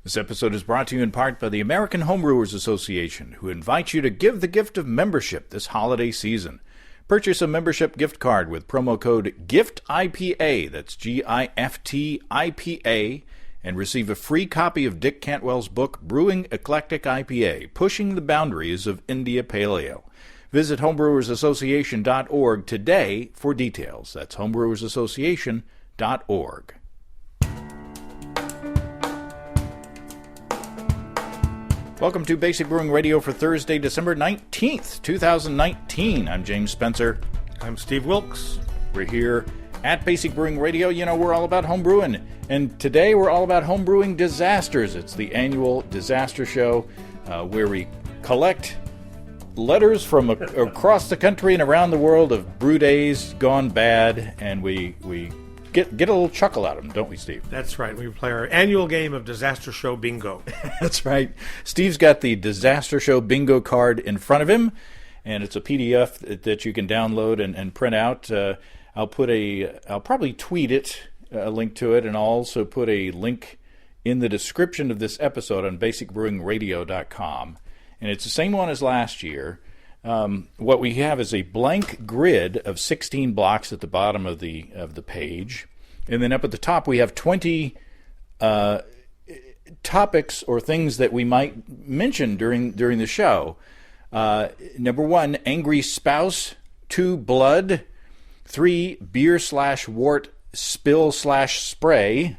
This episode is brought to you in part by the American Homebrewers Association, who invites you to give the gift of membership this holiday season. Purchase a membership gift card with promo code GIFTIPA, that's GIFTIPA, and receive a free copy of Dick Cantwell's book, Brewing Eclectic IPA, Pushing the Boundaries of India Paleo. Visit homebrewersassociation.org today for details. That's homebrewersassociation.org. Welcome to Basic Brewing Radio for Thursday, December 19th, 2019. I'm James Spencer. I'm Steve Wilkes. We're here at Basic Brewing Radio. You know, we're all about homebrewing. And today we're all about homebrewing disasters. It's the annual disaster show where we collect letters from across the country and around the world of brew days gone bad, and we get a little chuckle out of them, don't we, Steve? That's right. We play our annual game of Disaster Show Bingo. That's right. Steve's got the Disaster Show Bingo card in front of him, and it's a PDF that you can download and print out. I'll probably tweet it, a link to it, and I'll also put a link in the description of this episode on basicbrewingradio.com. And it's the same one as last year. What we have is a blank grid of 16 blocks at the bottom of the page, and then up at the top we have 20 topics or things that we might mention during the show. Number 1, angry spouse. 2, blood. 3, beer/wart spill/spray.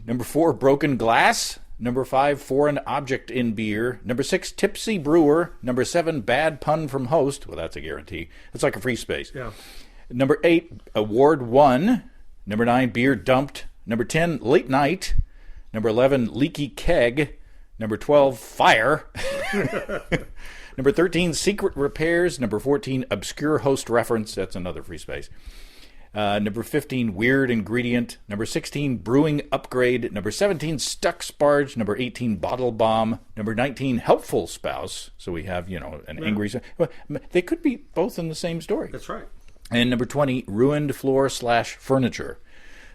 Number 4, broken glass. Number 5, foreign object in beer. Number 6, tipsy brewer. Number 7, bad pun from host. Well, that's a guarantee. It's like a free space. Yeah. Number 8, award won. Number 9, beer dumped. Number 10, late night. Number 11, leaky keg. Number 12, fire. Number 13, secret repairs. Number 14, obscure host reference. That's another free space. Number 15, weird ingredient. Number 16, brewing upgrade. Number 17, stuck sparge. Number 18, bottle bomb. Number 19, helpful spouse. So we have, an angry... Well, they could be both in the same story. That's right. And number 20, ruined floor/furniture.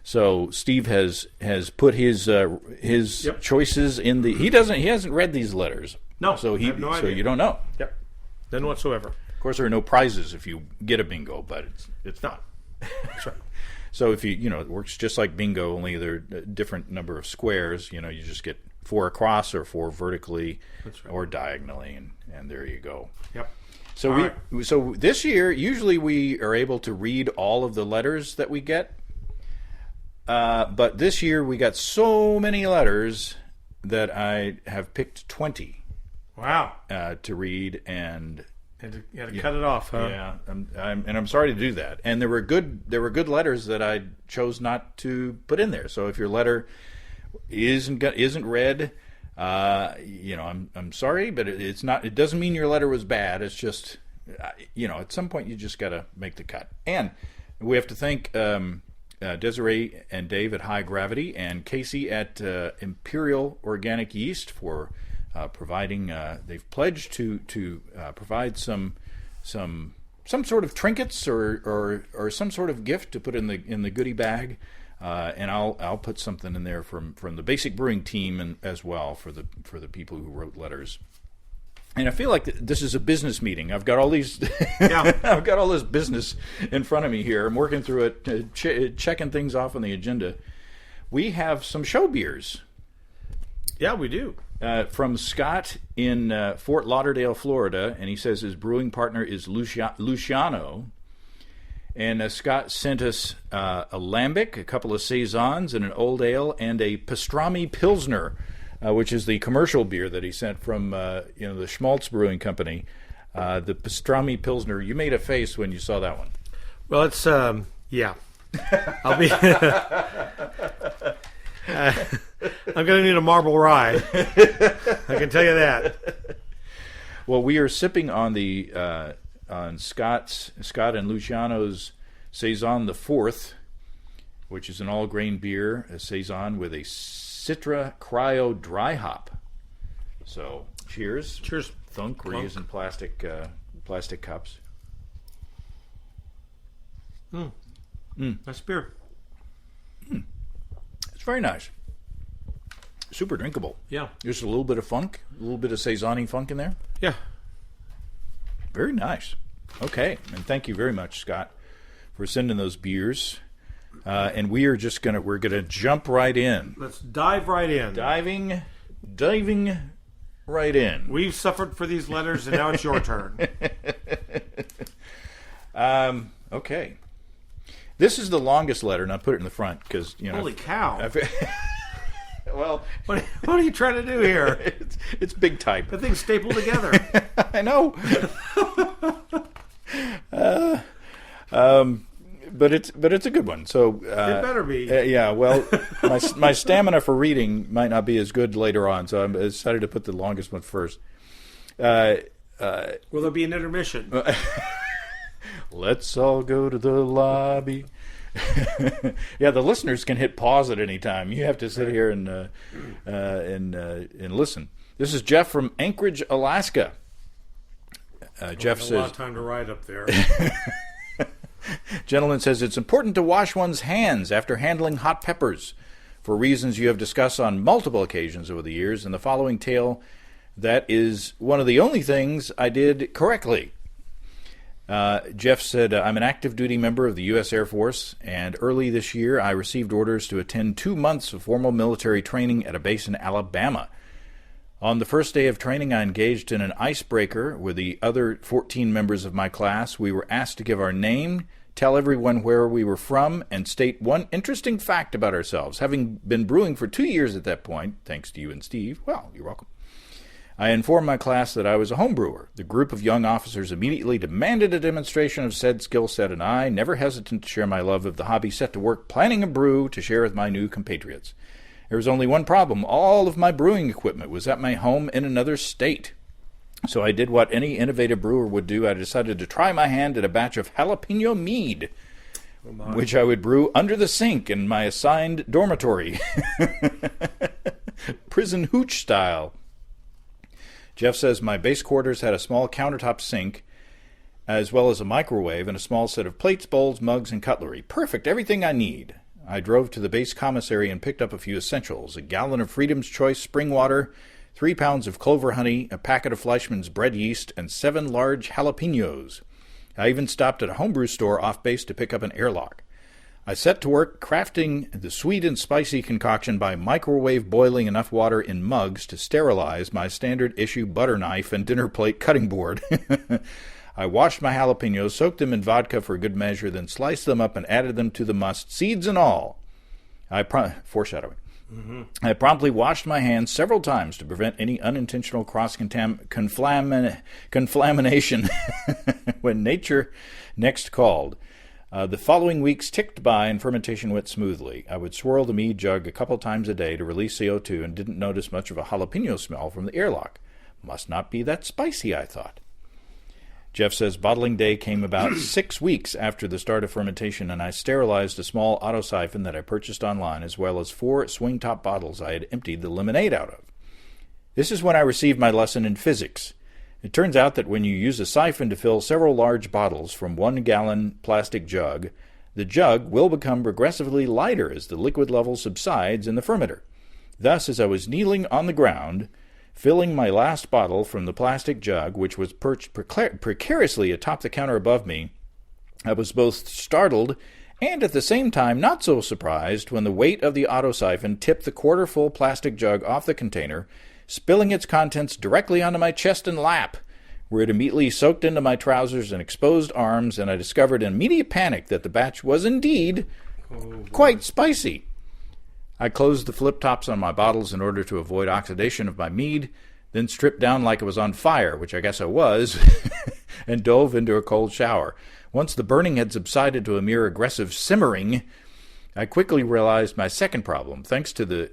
So Steve has put his Yep. choices in the... He hasn't read these letters. No, so I have no idea. So you don't know. Yep. None whatsoever. Of course, there are no prizes if you get a bingo, but it's not. That's right. So if it works just like bingo, only there are a different number of squares. You just get 4 across or 4 vertically, That's right. or diagonally, and there you go. Yep. So so this year, usually we are able to read all of the letters that we get, but this year we got so many letters that I have picked 20. Wow. To read and. You had to cut it off, huh? Yeah, I'm sorry to do that. And there were good letters that I chose not to put in there. So if your letter isn't read, I'm sorry, but it's not. It doesn't mean your letter was bad. It's just, at some point you just got to make the cut. And we have to thank Desiree and Dave at High Gravity and Casey at Imperial Organic Yeast for. Providing, they've pledged to provide some sort of trinkets or some sort of gift to put in the goodie bag, and I'll put something in there from the Basic Brewing team as well for the people who wrote letters. And I feel like this is a business meeting. I've got all these, I've got all this business in front of me here. I'm working through it, checking things off on the agenda. We have some show beers. Yeah, we do. From Scott in Fort Lauderdale, Florida, and he says his brewing partner is Luciano. And Scott sent us a lambic, a couple of saisons, and an old ale, and a pastrami pilsner, which is the commercial beer that he sent from the Schmaltz Brewing Company. The pastrami pilsner. You made a face when you saw that one. Well, it's yeah. I'll be. I'm going to need a marble rye. I can tell you that. Well, we are sipping on the on Scott and Luciano's Saison the Fourth, which is an all-grain beer, a Saison with a Citra Cryo dry hop. So, cheers. Cheers. Thunk. We're using plastic cups. Nice beer. It's very nice. Super drinkable. Yeah. Just a little bit of funk, a little bit of Saison-y funk in there. Yeah. Very nice. Okay, and thank you very much, Scott, for sending those beers. And we're gonna jump right in. Let's dive right in. Diving right in. We've suffered for these letters, and now it's your turn. Okay. This is the longest letter, and I put it in the front because Holy cow! Well, what are you trying to do here? It's big type. The thing's stapled together. I know. But it's a good one. So it better be. Yeah. Well, my stamina for reading might not be as good later on, so I decided to put the longest one first. Will there be an intermission? Let's all go to the lobby. Yeah, the listeners can hit pause at any time. You have to sit here and listen. This is Jeff from Anchorage, Alaska. Jeff says, a lot of time to ride up there. Gentleman says, it's important to wash one's hands after handling hot peppers for reasons you have discussed on multiple occasions over the years. In the following tale, that is one of the only things I did correctly. Jeff said, I'm an active duty member of the U.S. Air Force, and early this year I received orders to attend 2 months of formal military training at a base in Alabama. On the first day of training, I engaged in an icebreaker with the other 14 members of my class. We were asked to give our name, tell everyone where we were from, and state one interesting fact about ourselves. Having been brewing for 2 years at that point, thanks to you and Steve, well, you're welcome, I informed my class that I was a home brewer. The group of young officers immediately demanded a demonstration of said skill set, and I, never hesitant to share my love of the hobby, set to work planning a brew to share with my new compatriots. There was only one problem. All of my brewing equipment was at my home in another state. So I did what any innovative brewer would do. I decided to try my hand at a batch of jalapeno mead, which I would brew under the sink in my assigned dormitory. Prison hooch style. Jeff says, my base quarters had a small countertop sink, as well as a microwave and a small set of plates, bowls, mugs, and cutlery. Perfect, everything I need. I drove to the base commissary and picked up a few essentials: a gallon of Freedom's Choice spring water, 3 pounds of clover honey, a packet of Fleischmann's bread yeast, and 7 large jalapenos. I even stopped at a homebrew store off base to pick up an airlock. I set to work crafting the sweet and spicy concoction by microwave boiling enough water in mugs to sterilize my standard issue butter knife and dinner plate cutting board. I washed my jalapenos, soaked them in vodka for good measure, then sliced them up and added them to the must, seeds and all. Foreshadowing. Mm-hmm. I promptly washed my hands several times to prevent any unintentional conflamination when nature next called. The following weeks ticked by and fermentation went smoothly. I would swirl the mead jug a couple times a day to release CO2 and didn't notice much of a jalapeno smell from the airlock. Must not be that spicy, I thought. Jeff says, bottling day came about 6 weeks after the start of fermentation, and I sterilized a small auto-siphon that I purchased online, as well as 4 swing-top bottles I had emptied the lemonade out of. This is when I received my lesson in physics. It turns out that when you use a siphon to fill several large bottles from 1-gallon plastic jug, the jug will become progressively lighter as the liquid level subsides in the fermenter. Thus, as I was kneeling on the ground, filling my last bottle from the plastic jug, which was perched precariously atop the counter above me, I was both startled and at the same time not so surprised when the weight of the autosiphon tipped the quarter-full plastic jug off the container, spilling its contents directly onto my chest and lap, where it immediately soaked into my trousers and exposed arms, and I discovered in immediate panic that the batch was indeed quite spicy. I closed the flip tops on my bottles in order to avoid oxidation of my mead, then stripped down like it was on fire, which I guess I was, and dove into a cold shower. Once the burning had subsided to a mere aggressive simmering, I quickly realized my second problem. Thanks to the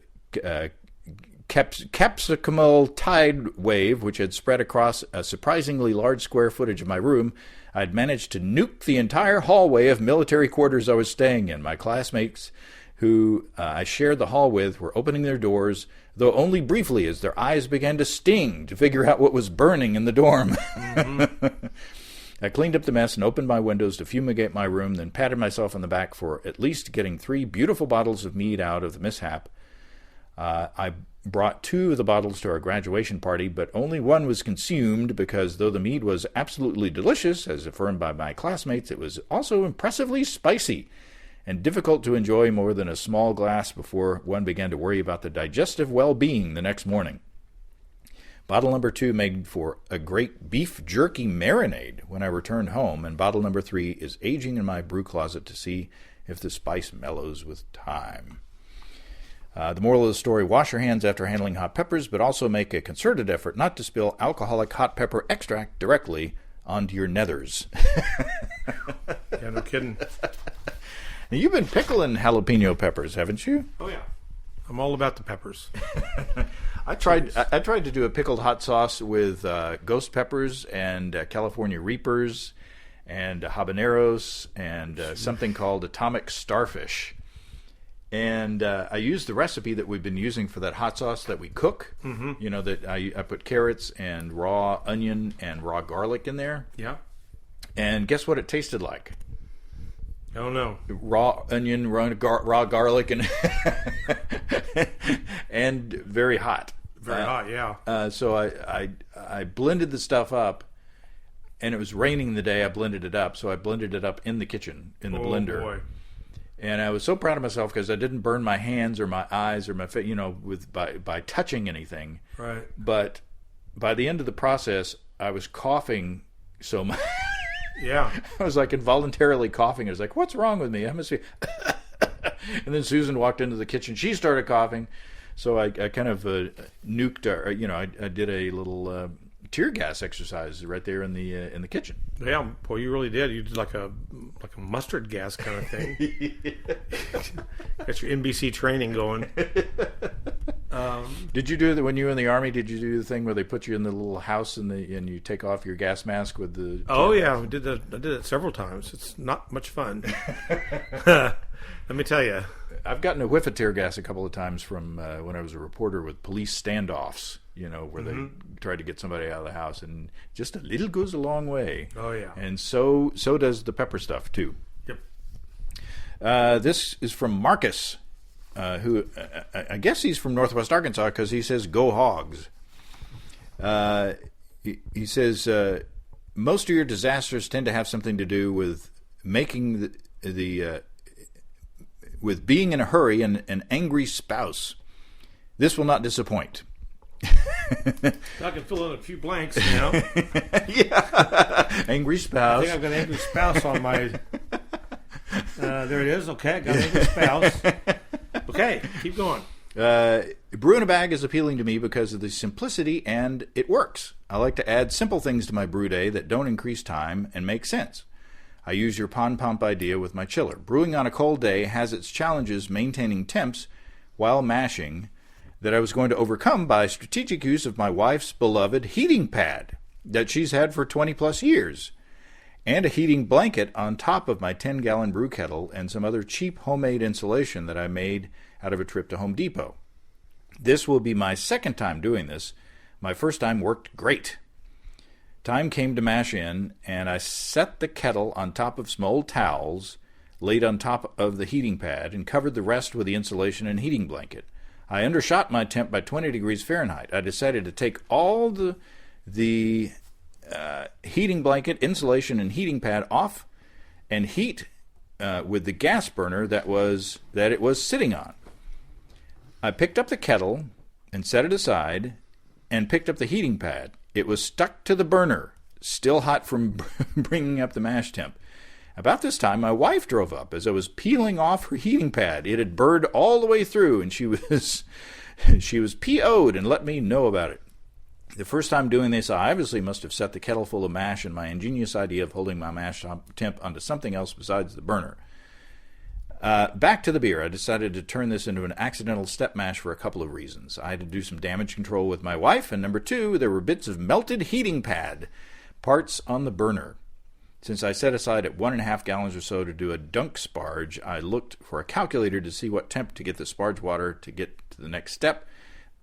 capsicum tide wave, which had spread across a surprisingly large square footage of my room, I had managed to nuke the entire hallway of military quarters I was staying in. My classmates, who I shared the hall with, were opening their doors, though only briefly, as their eyes began to sting to figure out what was burning in the dorm. Mm-hmm. I cleaned up the mess and opened my windows to fumigate my room, then patted myself on the back for at least getting 3 beautiful bottles of mead out of the mishap. I brought 2 of the bottles to our graduation party, but only one was consumed because though the mead was absolutely delicious, as affirmed by my classmates, it was also impressively spicy and difficult to enjoy more than a small glass before one began to worry about the digestive well-being the next morning. Bottle number 2 made for a great beef jerky marinade when I returned home, and bottle number 3 is aging in my brew closet to see if the spice mellows with time. The moral of the story, wash your hands after handling hot peppers, but also make a concerted effort not to spill alcoholic hot pepper extract directly onto your nethers. Yeah, no kidding. Now, you've been pickling jalapeno peppers, haven't you? Oh, yeah. I'm all about the peppers. I tried to do a pickled hot sauce with ghost peppers and California Reapers and habaneros and something called atomic starfish. And I used the recipe that we've been using for that hot sauce that we cook. Mm-hmm. You know, that I put carrots and raw onion and raw garlic in there. Yeah. And guess what it tasted like? I don't know. Raw onion, raw garlic, and and very hot. Very hot, yeah. So I blended the stuff up, and it was raining the day I blended it up. So I blended it up in the kitchen in the blender. Boy. And I was so proud of myself because I didn't burn my hands or my eyes or my face, by touching anything. Right. But by the end of the process, I was coughing so much. Yeah. I was like involuntarily coughing. I was like, what's wrong with me? I must be. And then Susan walked into the kitchen. She started coughing. So I kind of nuked her. I did a little tear gas exercise right there in the kitchen. Yeah, boy, you really did. You did like a mustard gas kind of thing. Got your NBC training going. Did you do that when you were in the Army? Did you do the thing where they put you in the little house and you take off your gas mask with the? Oh yeah, I did it several times. It's not much fun. Let me tell you. I've gotten a whiff of tear gas a couple of times from when I was a reporter with police standoffs. Where they tried to get somebody out of the house, and just a little goes a long way. Oh yeah, and so does the pepper stuff too. Yep. This is from Marcus, who I guess he's from Northwest Arkansas because he says "Go Hogs." He says most of your disasters tend to have something to do with making with being in a hurry and an angry spouse. This will not disappoint. I can fill in a few blanks now. Yeah. Angry spouse. I think I've got an angry spouse on my... there it is. Okay, I got an angry spouse. Okay, keep going. Brew in a bag is appealing to me because of the simplicity, and it works. I like to add simple things to my brew day that don't increase time and make sense. I use your pond pump idea with my chiller. Brewing on a cold day has its challenges maintaining temps while mashing that I was going to overcome by strategic use of my wife's beloved heating pad that she's had for 20 plus years, and a heating blanket on top of my 10-gallon brew kettle and some other cheap homemade insulation that I made out of a trip to Home Depot. This will be my second time doing this. My first time worked great. Time came to mash in, and I set the kettle on top of some old towels laid on top of the heating pad and covered the rest with the insulation and heating blanket. I undershot my temp by 20 degrees Fahrenheit. I decided to take all the heating blanket, insulation, and heating pad off and heat with the gas burner that it was sitting on. I picked up the kettle and set it aside and picked up the heating pad. It was stuck to the burner, still hot from bringing up the mash temp. About this time, my wife drove up as I was peeling off her heating pad. It had burned all the way through, and she was PO'd and let me know about it. The first time doing this, I obviously must have set the kettle full of mash, and my ingenious idea of holding my mash temp onto something else besides the burner. Back to the beer. I decided to turn this into an accidental step mash for a couple of reasons. I had to do some damage control with my wife, and number two, there were bits of melted heating pad parts on the burner. Since I set aside at 1.5 gallons or so to do a dunk sparge, I looked for a calculator to see what temp to get the sparge water to get to the next step.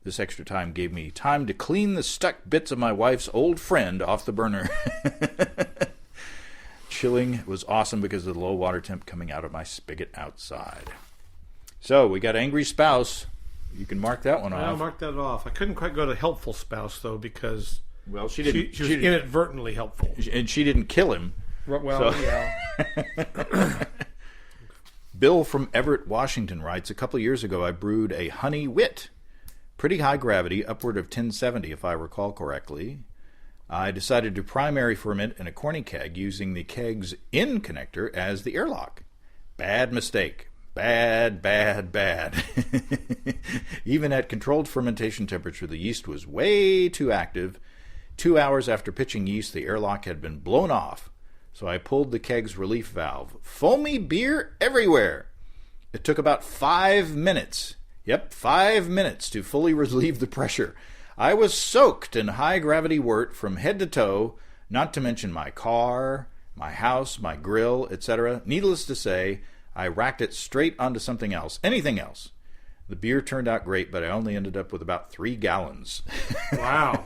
This extra time gave me time to clean the stuck bits of my wife's old friend off the burner. Chilling was awesome because of the low water temp coming out of my spigot outside. So we got angry spouse. You can mark that one I'll off. mark that off. I couldn't quite go to helpful spouse, though, because Well, she she didn't. was inadvertently helpful. And she didn't kill him. Well, So- yeah. Bill from Everett, Washington writes, a couple of years ago I brewed a honey wit. Pretty high gravity, upward of 1070 if I recall correctly. I decided to primary ferment in a corny keg using the keg's in connector as the airlock. Bad mistake. Bad. Even at controlled fermentation temperature, the yeast was way too active. 2 hours after pitching yeast, the airlock had been blown off. So I pulled the keg's relief valve. Foamy beer everywhere. It took about 5 minutes. Yep, 5 minutes to fully relieve the pressure. I was soaked in high-gravity wort from head to toe, not to mention my car, my house, my grill, etc. Needless to say, I racked it straight onto something else, anything else. The beer turned out great, but I only ended up with about 3 gallons. Wow.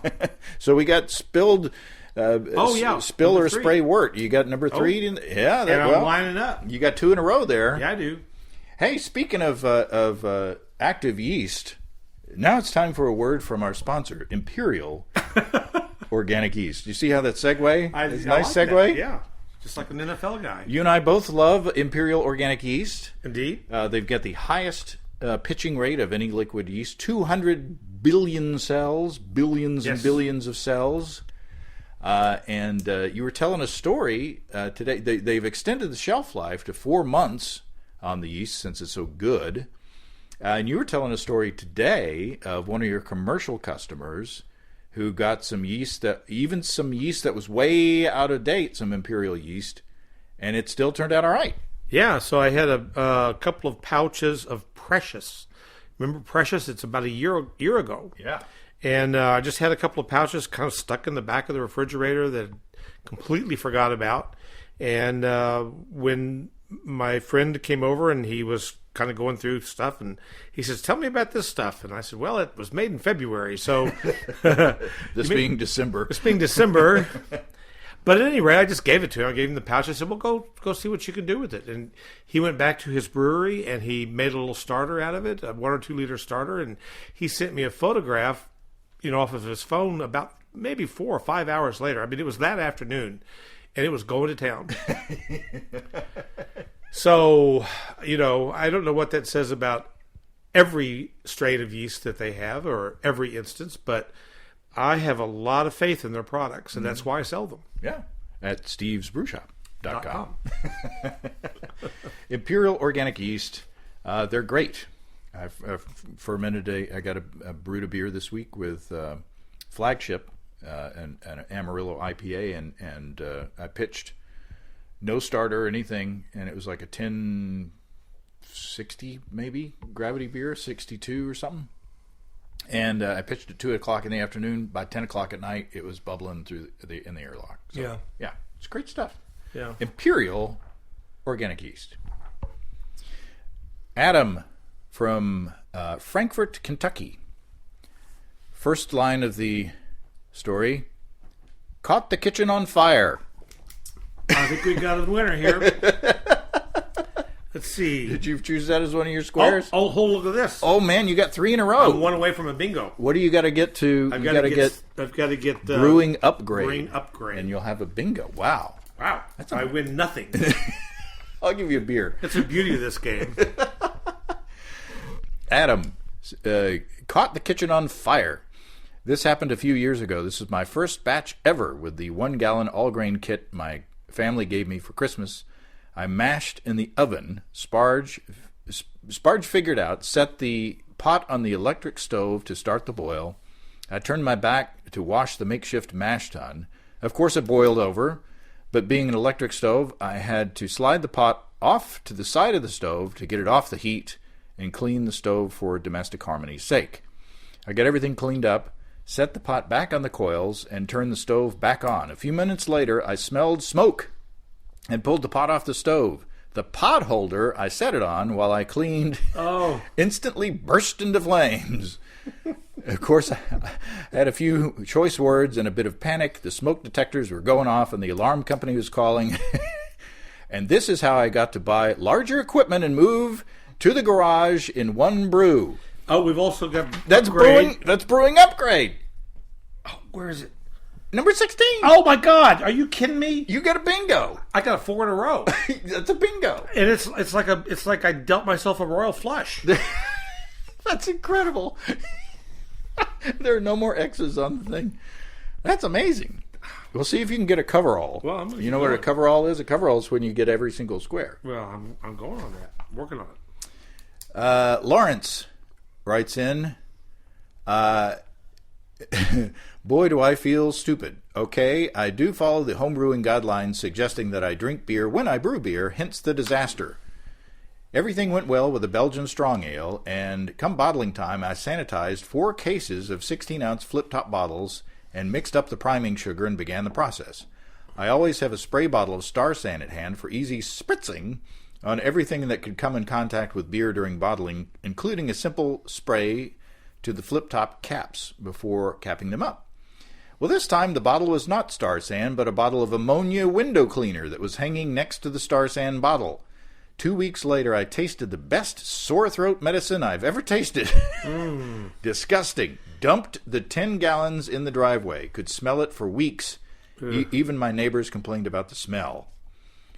So we got spilled... Spill number or 3. spray wort. You got number 3? Yeah, And I'm lining up. you got 2 in a row there. Yeah, I do. Hey, speaking of active yeast, now it's time for a word from our sponsor, Imperial Organic Yeast. You see how that segue? It's a nice like segue? that. Yeah, just like an NFL guy. You and I both love Imperial Organic Yeast. Indeed. They've got the highest pitching rate of any liquid yeast, 200 billion cells, billions and Yes. billions of cells. And you were telling a story today. They've extended the shelf life to 4 months on the yeast since it's so good. And you were telling a story today of one of your commercial customers who got some yeast that was way out of date, some Imperial yeast, and it still turned out all right. Yeah, so I had a couple of pouches of Precious. Remember Precious? It's about a year ago. Yeah. And I just had a couple of pouches kind of stuck in the back of the refrigerator that I completely forgot about. And when my friend came over and he was kind of going through stuff, and he says, "Tell me about this stuff." And I said, "Well, it was made in February, so This being December. it's being December." But at any rate, I just gave it to him. I gave him the pouch. I said, "Well, go see what you can do with it." And he went back to his brewery and he made a little starter out of it, a 1 or 2 liter starter, and he sent me a photograph, off of his phone about maybe 4 or 5 hours later. I mean, it was that afternoon, and it was going to town. So, I don't know what that says about every strain of yeast that they have or every instance, but I have a lot of faith in their products, and that's why I sell them. Yeah. At stevesbrewshop.com. Imperial Organic Yeast. They're great. I've fermented I got a brewed a beer this week with Flagship, an Amarillo IPA, and I pitched no starter or anything, and it was like a 1060 maybe gravity beer, 62 or something. And I pitched at 2 o'clock in the afternoon. By 10 o'clock at night, it was bubbling through in the airlock. So, yeah, it's great stuff. Yeah. Imperial Organic Yeast. Adam from Frankfort, Kentucky. First line of the story: caught the kitchen on fire. I think we got a winner here. Let's see. Did you choose that as one of your squares? Oh, look at this. Oh man, you got 3 in a row. I'm 1 away from a bingo. What do you got to get to? I've You got got to get get brewing upgrade. Brewing upgrade. And you'll have a bingo. Wow. Wow. I win nothing. I'll give you a beer. That's the beauty of this game. Adam caught the kitchen on fire. This happened a few years ago. This is my first batch ever with the 1-gallon all-grain kit my family gave me for Christmas. I mashed in the oven. Sparge figured out, set the pot on the electric stove to start the boil. I turned my back to wash the makeshift mash tun. Of course, it boiled over, but being an electric stove, I had to slide the pot off to the side of the stove to get it off the heat and clean the stove for domestic harmony's sake. I got everything cleaned up, set the pot back on the coils, and turned the stove back on. A few minutes later, I smelled smoke and pulled the pot off the stove. The pot holder I set it on while I cleaned instantly burst into flames. Of course, I had a few choice words and a bit of panic. The smoke detectors were going off and the alarm company was calling. And this is how I got to buy larger equipment and move to the garage in one brew. Oh, we've also got That's Upgrade. brewing upgrade. Oh, where is it? Number 16. Oh my God! Are you kidding me? You got a bingo. I got a 4 in a row, That's a bingo. and it's like I dealt myself a royal flush. That's incredible. There are no more X's on the thing. That's amazing. We'll see if you can get a coverall. Well, you know what a coverall is? A coverall is when you get every single square. Well, I'm going on that. I'm working on it. Lawrence writes in, boy, do I feel stupid. Okay, I do follow the homebrewing guidelines suggesting that I drink beer when I brew beer, hence the disaster. Everything went well with the Belgian strong ale, and come bottling time, I sanitized 4 cases of 16-ounce flip-top bottles and mixed up the priming sugar and began the process. I always have a spray bottle of Star San at hand for easy spritzing on everything that could come in contact with beer during bottling, including a simple spray to the flip-top caps before capping them up. Well, this time the bottle was not Star San, but a bottle of ammonia window cleaner that was hanging next to the Star San bottle. 2 weeks later, I tasted the best sore throat medicine I've ever tasted. Disgusting. Dumped the 10 gallons in the driveway. Could smell it for weeks. Even my neighbors complained about the smell.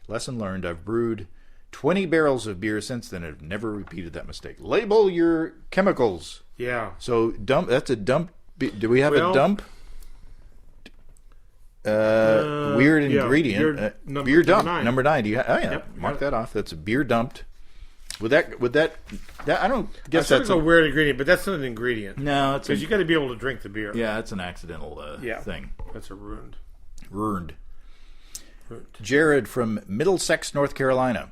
Lesson learned. I've brewed 20 barrels of beer since then and have never repeated that mistake. Label your chemicals. Yeah. So dump. That's a dump. Do we have a dump? Weird ingredient. Beer dump. Number 9. Do you oh yeah. Yep, Mark that off. That's a beer dumped. Would that I don't guess that's a weird ingredient, but that's not an ingredient. No, it's because you got to be able to drink the beer. Yeah, it's an accidental thing. That's a ruined. Jared from Middlesex, North Carolina.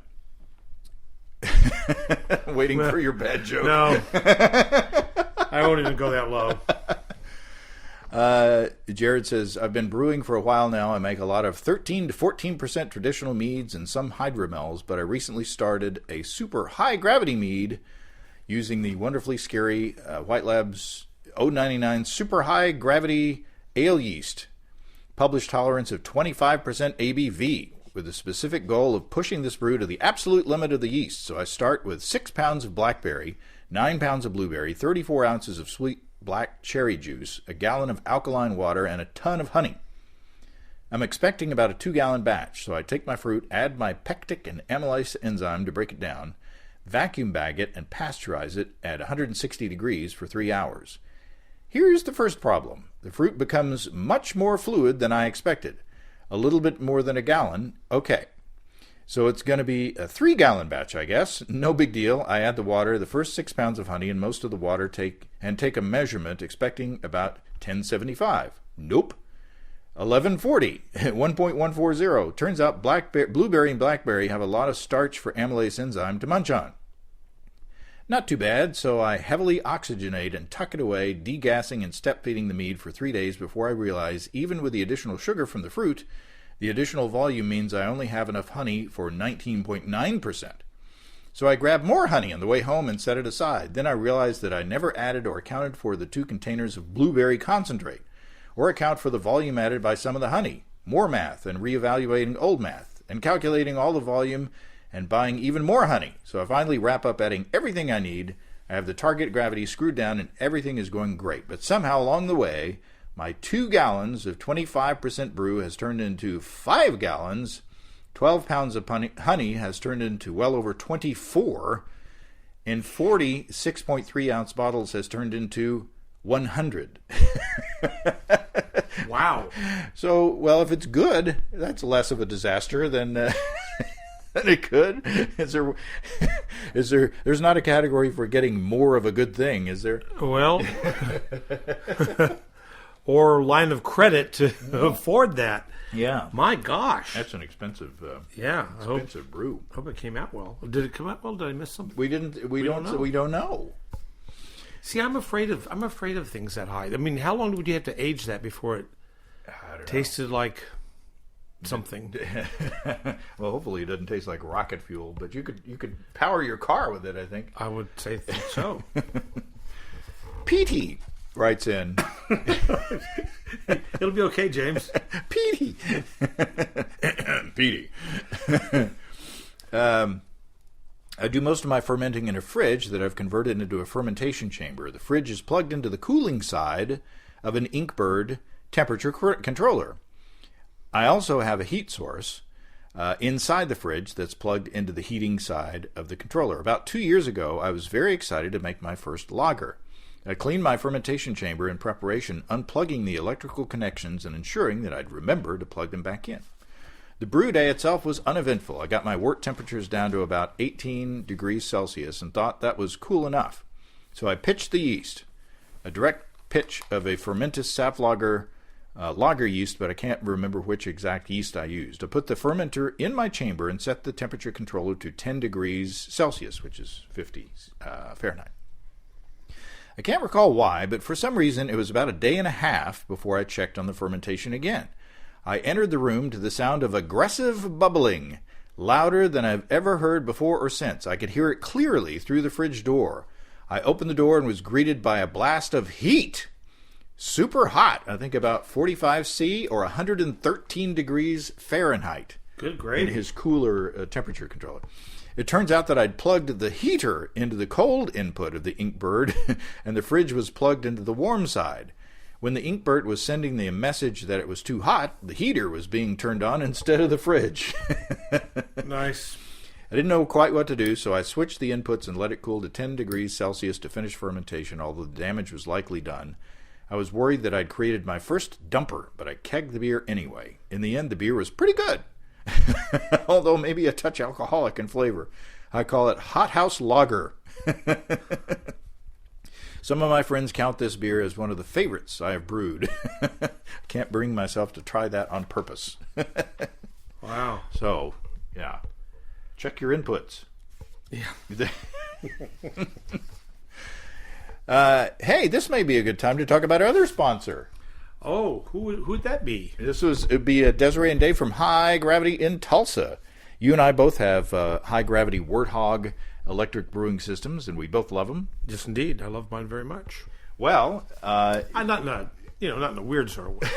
Waiting for your bad joke. No. I won't even go that low. Jared says, I've been brewing for a while now. I make a lot of 13 to 14% traditional meads and some hydromels, but I recently started a super high gravity mead using the wonderfully scary White Labs 099 super high gravity ale yeast. Published tolerance of 25% ABV, with a specific goal of pushing this brew to the absolute limit of the yeast. So I start with 6 pounds of blackberry, 9 pounds of blueberry, 34 ounces of sweet black cherry juice, a gallon of alkaline water, and a ton of honey. I'm expecting about a 2-gallon batch, so I take my fruit, add my pectic and amylase enzyme to break it down, vacuum bag it, and pasteurize it at 160 degrees for 3 hours. Here's the first problem. The fruit becomes much more fluid than I expected. A little bit more than a gallon. Okay. So it's going to be a 3-gallon batch, I guess. No big deal. I add the water, the first 6 pounds of honey, and most of the water, take a measurement, expecting about 1075. Nope. 1140, 1.140. Turns out blueberry and blackberry have a lot of starch for amylase enzyme to munch on. Not too bad, so I heavily oxygenate and tuck it away, degassing and step-feeding the mead for 3 days before I realize, even with the additional sugar from the fruit, the additional volume means I only have enough honey for 19.9%. So I grab more honey on the way home and set it aside. Then I realized that I never added or accounted for the 2 containers of blueberry concentrate, or account for the volume added by some of the honey. More math and reevaluating old math, and calculating all the volume and buying even more honey. So I finally wrap up adding everything I need. I have the target gravity screwed down and everything is going great. But somehow along the way, my 2 gallons of 25% brew has turned into 5 gallons. 12 pounds of honey has turned into well over 24. And 40 6.3 ounce bottles has turned into 100. Wow. So, well, if it's good, that's less of a disaster than than it could. There's not a category for getting more of a good thing, is there? Well, or line of credit to afford that. Yeah. My gosh. That's an expensive brew. I hope it came out well. Did it come out well? Did I miss something? We don't know. See, I'm afraid of things that high. I mean, how long would you have to age that before it tasted like something? Well, hopefully it doesn't taste like rocket fuel, but you could power your car with it, I think. I would say so. Petey writes in. It'll be okay, James. Petey. Petey. I do most of my fermenting in a fridge that I've converted into a fermentation chamber. The fridge is plugged into the cooling side of an Inkbird temperature controller. I also have a heat source inside the fridge that's plugged into the heating side of the controller. About 2 years ago, I was very excited to make my first lager. I cleaned my fermentation chamber in preparation, unplugging the electrical connections and ensuring that I'd remember to plug them back in. The brew day itself was uneventful. I got my wort temperatures down to about 18 degrees Celsius and thought that was cool enough. So I pitched the yeast, a direct pitch of a fermentus sap lager yeast, but I can't remember which exact yeast I used. I put the fermenter in my chamber and set the temperature controller to 10 degrees Celsius, which is 50 Fahrenheit. I can't recall why, but for some reason it was about a day and a half before I checked on the fermentation again. I entered the room to the sound of aggressive bubbling, louder than I've ever heard before or since. I could hear it clearly through the fridge door. I opened the door and was greeted by a blast of heat. Super hot, I think about 45 C or 113 degrees Fahrenheit. Good gravy. In his cooler temperature controller. It turns out that I'd plugged the heater into the cold input of the Inkbird, and the fridge was plugged into the warm side. When the Inkbird was sending the message that it was too hot, the heater was being turned on instead of the fridge. Nice. I didn't know quite what to do, so I switched the inputs and let it cool to 10 degrees Celsius to finish fermentation, although the damage was likely done. I was worried that I'd created my first dumper, but I kegged the beer anyway. In the end, the beer was pretty good, although maybe a touch alcoholic in flavor. I call it Hot House Lager. Some of my friends count this beer as one of the favorites I have brewed. Can't bring myself to try that on purpose. Wow. So, yeah. Check your inputs. Yeah. Hey, this may be a good time to talk about our other sponsor. Oh, who'd that be? It'd be Desiree and Dave from High Gravity in Tulsa. You and I both have High Gravity Warthog electric brewing systems, and we both love them. Yes, indeed. I love mine very much. Well, I'm not in a weird sort of way.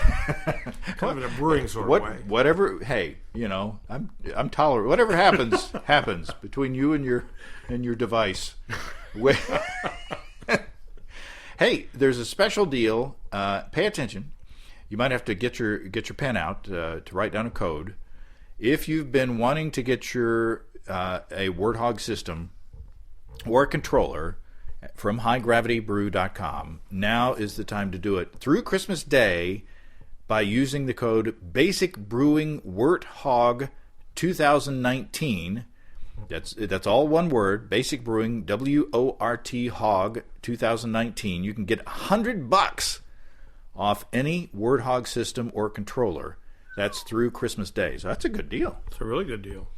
Kind of in a brewing sort of way. Whatever. Hey, I'm tolerant. Whatever happens, happens between you and your device. Hey, there's a special deal. Pay attention. You might have to get your pen out to write down a code. If you've been wanting to get your a Warthog system or a controller from highgravitybrew.com, now is the time to do it through Christmas Day by using the code Basic Brewing Warthog 2019. That's all one word. Basic Brewing WORT Hog 2019. You can get $100 off any Warthog system or controller. That's through Christmas Day. So that's a good deal. It's a really good deal.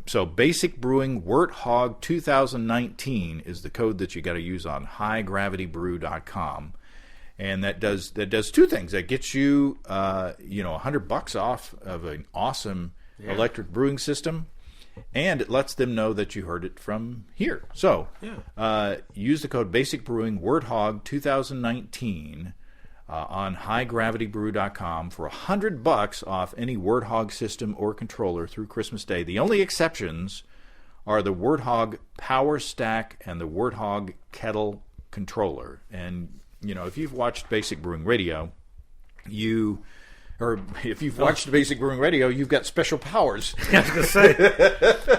So Basic Brewing Warthog 2019 is the code that you got to use on highgravitybrew.com. And that does two things. That gets you $100 off of an awesome electric brewing system, and it lets them know that you heard it from here. So use the code Basic Brewing Warthog 2019 on highgravitybrew.com for $100 off any Warthog system or controller through Christmas Day. The only exceptions are the Warthog Power Stack and the Warthog Kettle Controller. And if you've watched Basic Brewing Radio, you've got special powers. I was going to say,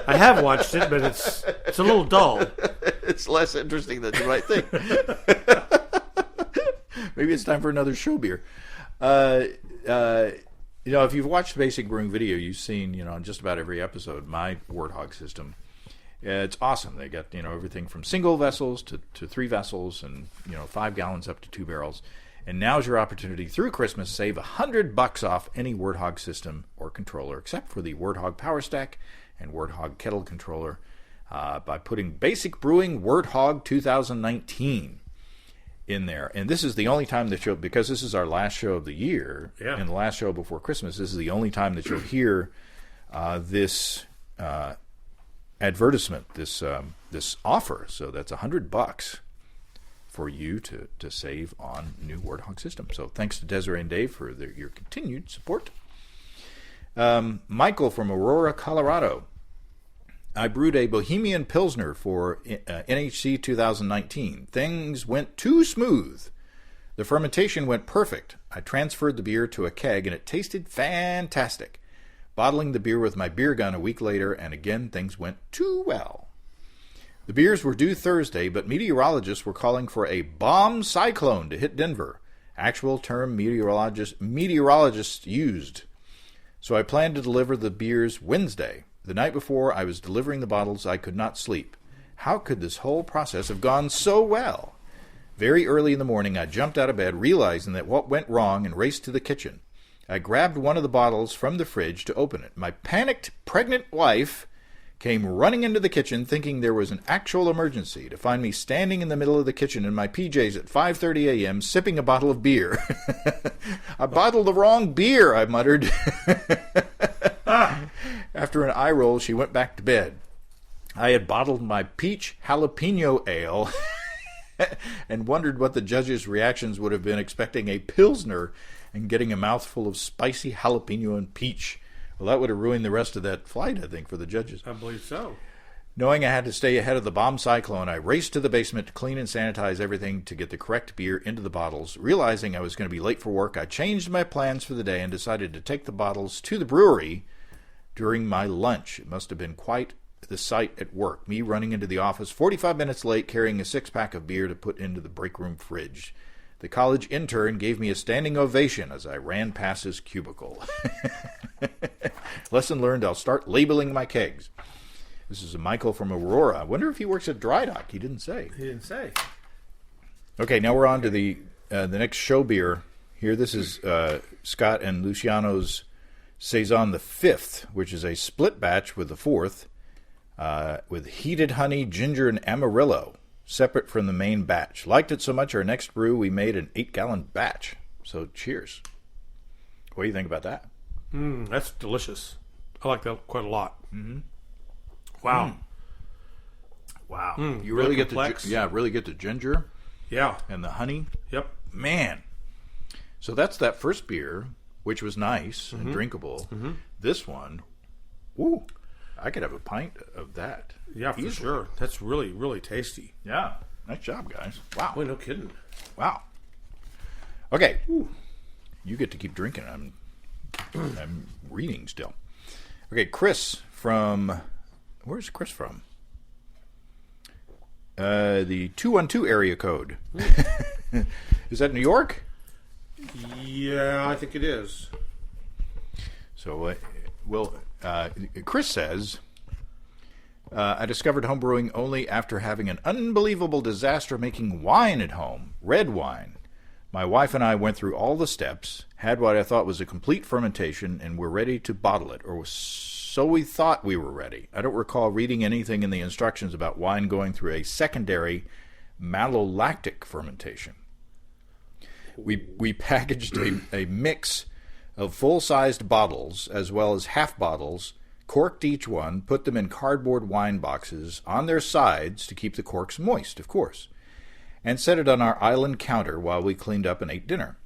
I have watched it, but it's a little dull. It's less interesting than you might think. Maybe it's time for another show beer. If you've watched Basic Brewing Video, you've seen, on just about every episode, my Warthog system. It's awesome. They got, everything from single vessels to 3 vessels and, 5 gallons up to 2 barrels. And now's your opportunity through Christmas. Save $100 off any Warthog system or controller, except for the Warthog Power Stack and Warthog Kettle Controller, by putting Basic Brewing Warthog 2019 in there. And this is the only time that because this is our last show of the year, and the last show before Christmas, this is the only time that you'll hear this advertisement, this offer. So that's $100 for you to save on new Warthog system. So thanks to Desiree and Dave for your continued support. Michael from Aurora, Colorado. I brewed a Bohemian Pilsner for NHC 2019. Things went too smooth. The fermentation went perfect. I transferred the beer to a keg, and it tasted fantastic. Bottling the beer with my beer gun a week later, and again things went too well. The beers were due Thursday, but meteorologists were calling for a bomb cyclone to hit Denver. Actual term meteorologists used. So I planned to deliver the beers Wednesday. The night before I was delivering the bottles, I could not sleep. How could this whole process have gone so well? Very early in the morning, I jumped out of bed, realizing that what went wrong, and raced to the kitchen. I grabbed one of the bottles from the fridge to open it. My panicked, pregnant wife came running into the kitchen thinking there was an actual emergency, to find me standing in the middle of the kitchen in my PJs at 5:30 a.m. sipping a bottle of beer. I bottled the wrong beer, I muttered. After an eye roll, she went back to bed. I had bottled my peach jalapeno ale and wondered what the judges' reactions would have been, expecting a Pilsner and getting a mouthful of spicy jalapeno and peach. Well, that would have ruined the rest of that flight, I think, for the judges. I believe so. Knowing I had to stay ahead of the bomb cyclone, I raced to the basement to clean and sanitize everything to get the correct beer into the bottles. Realizing I was going to be late for work, I changed my plans for the day and decided to take the bottles to the brewery during my lunch. It must have been quite the sight at work. Me running into the office 45 minutes late, carrying a six-pack of beer to put into the break room fridge. The college intern gave me a standing ovation as I ran past his cubicle. Lesson learned, I'll start labeling my kegs. This is a Michael from Aurora. I wonder if he works at Dry Dock. He didn't say. He didn't say. Okay, now we're on to the next show beer. Here, this is Scott and Luciano's Saison the Fifth, which is a split batch with the fourth, with heated honey, ginger, and amarillo, separate from the main batch. Liked it so much, our next brew, we made an 8-gallon batch. So, cheers. What do you think about that? That's delicious. I like that quite a lot. Mm-hmm. Wow. Wow. You really really get complex. really get the ginger. Yeah. And the honey. Yep. Man. So that's that first beer, which was nice and drinkable. Mm-hmm. This one, ooh, I could have a pint of that. Yeah, for sure. That's really, really tasty. Yeah. Nice job, guys. Wow. Boy, no kidding. Wow. Okay. Ooh. You get to keep drinking. I'm reading still. Okay, Chris from... Where's Chris from? The 212 area code. Is that New York? Yeah, I think it is. So, Chris says, I discovered homebrewing only after having an unbelievable disaster making wine at home, red wine. My wife and I went through all the steps, had what I thought was a complete fermentation, and were ready to bottle it, or so we thought we were ready. I don't recall reading anything in the instructions about wine going through a secondary malolactic fermentation. We packaged a mix of full-sized bottles as well as half bottles, corked each one, put them in cardboard wine boxes on their sides to keep the corks moist, of course, and set it on our island counter while we cleaned up and ate dinner.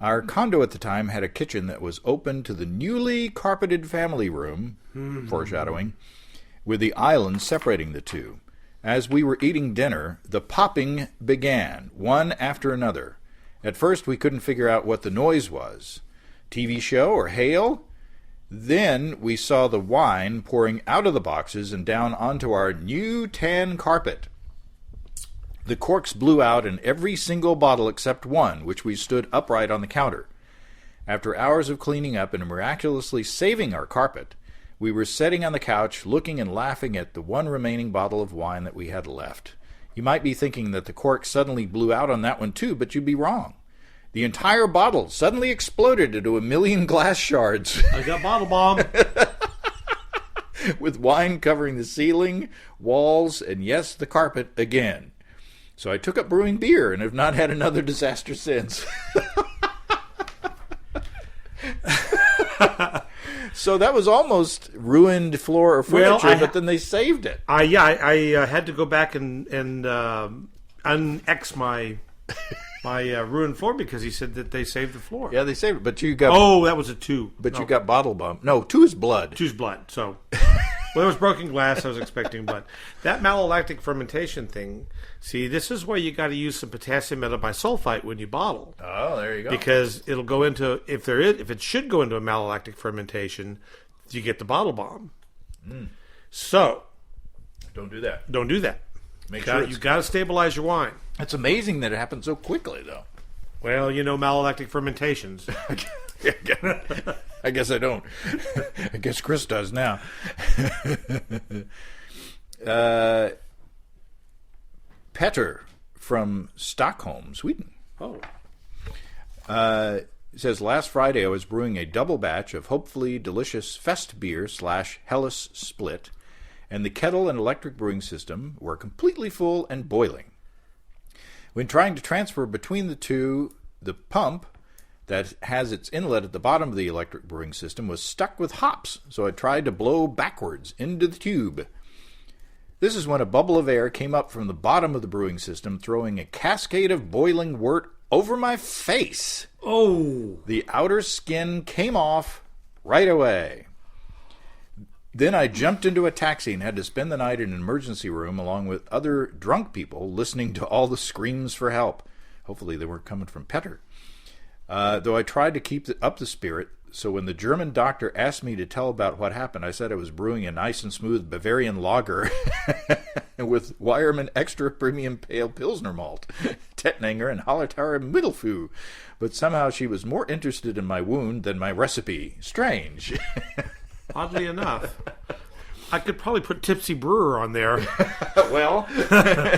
Our condo at the time had a kitchen that was open to the newly carpeted family room, foreshadowing, with the island separating the two. As we were eating dinner, the popping began, one after another. At first, we couldn't figure out what the noise was. TV show or hail? Then we saw the wine pouring out of the boxes and down onto our new tan carpet. The corks blew out in every single bottle except one, which we stood upright on the counter. After hours of cleaning up and miraculously saving our carpet, we were sitting on the couch looking and laughing at the one remaining bottle of wine that we had left. You might be thinking that the cork suddenly blew out on that one too, but you'd be wrong. The entire bottle suddenly exploded into a million glass shards. I got bottle bomb. With wine covering the ceiling, walls, and yes, the carpet again. So I took up brewing beer and have not had another disaster since. So that was almost ruined floor or furniture, but then they saved it. I had to go back and un-X my ruined floor because he said that they saved the floor. Yeah, they saved it, but you got... Oh, that was a 2. But no. You got bottle bump. No, 2 is blood. 2 is blood, so... Well, it was broken glass I was expecting, but that malolactic fermentation thing, see, this is where you got to use some potassium metabisulfite when you bottle. Oh, there you go. Because it'll go into, if it should go into a malolactic fermentation, you get the bottle bomb. So, don't do that. don't do that. Make sure You got to stabilize your wine. It's amazing that it happens so quickly, though. Well, malolactic fermentations. I guess I don't. I guess Chris does now. Petter from Stockholm, Sweden. Oh. Says, last Friday I was brewing a double batch of hopefully delicious Fest beer / Helles Split, and the kettle and electric brewing system were completely full and boiling. When trying to transfer between the two, the pump that has its inlet at the bottom of the electric brewing system was stuck with hops, so I tried to blow backwards into the tube. This is when a bubble of air came up from the bottom of the brewing system, throwing a cascade of boiling wort over my face. Oh. The outer skin came off right away. Then I jumped into a taxi and had to spend the night in an emergency room along with other drunk people listening to all the screams for help. Hopefully they weren't coming from Petter. Though I tried to keep up the spirit, so when the German doctor asked me to tell about what happened, I said I was brewing a nice and smooth Bavarian lager with Weyermann Extra Premium Pale Pilsner Malt, Tettnanger, and Hallertauer Mittelfu. But somehow she was more interested in my wound than my recipe. Strange. Oddly enough, I could probably put Tipsy Brewer on there. Well,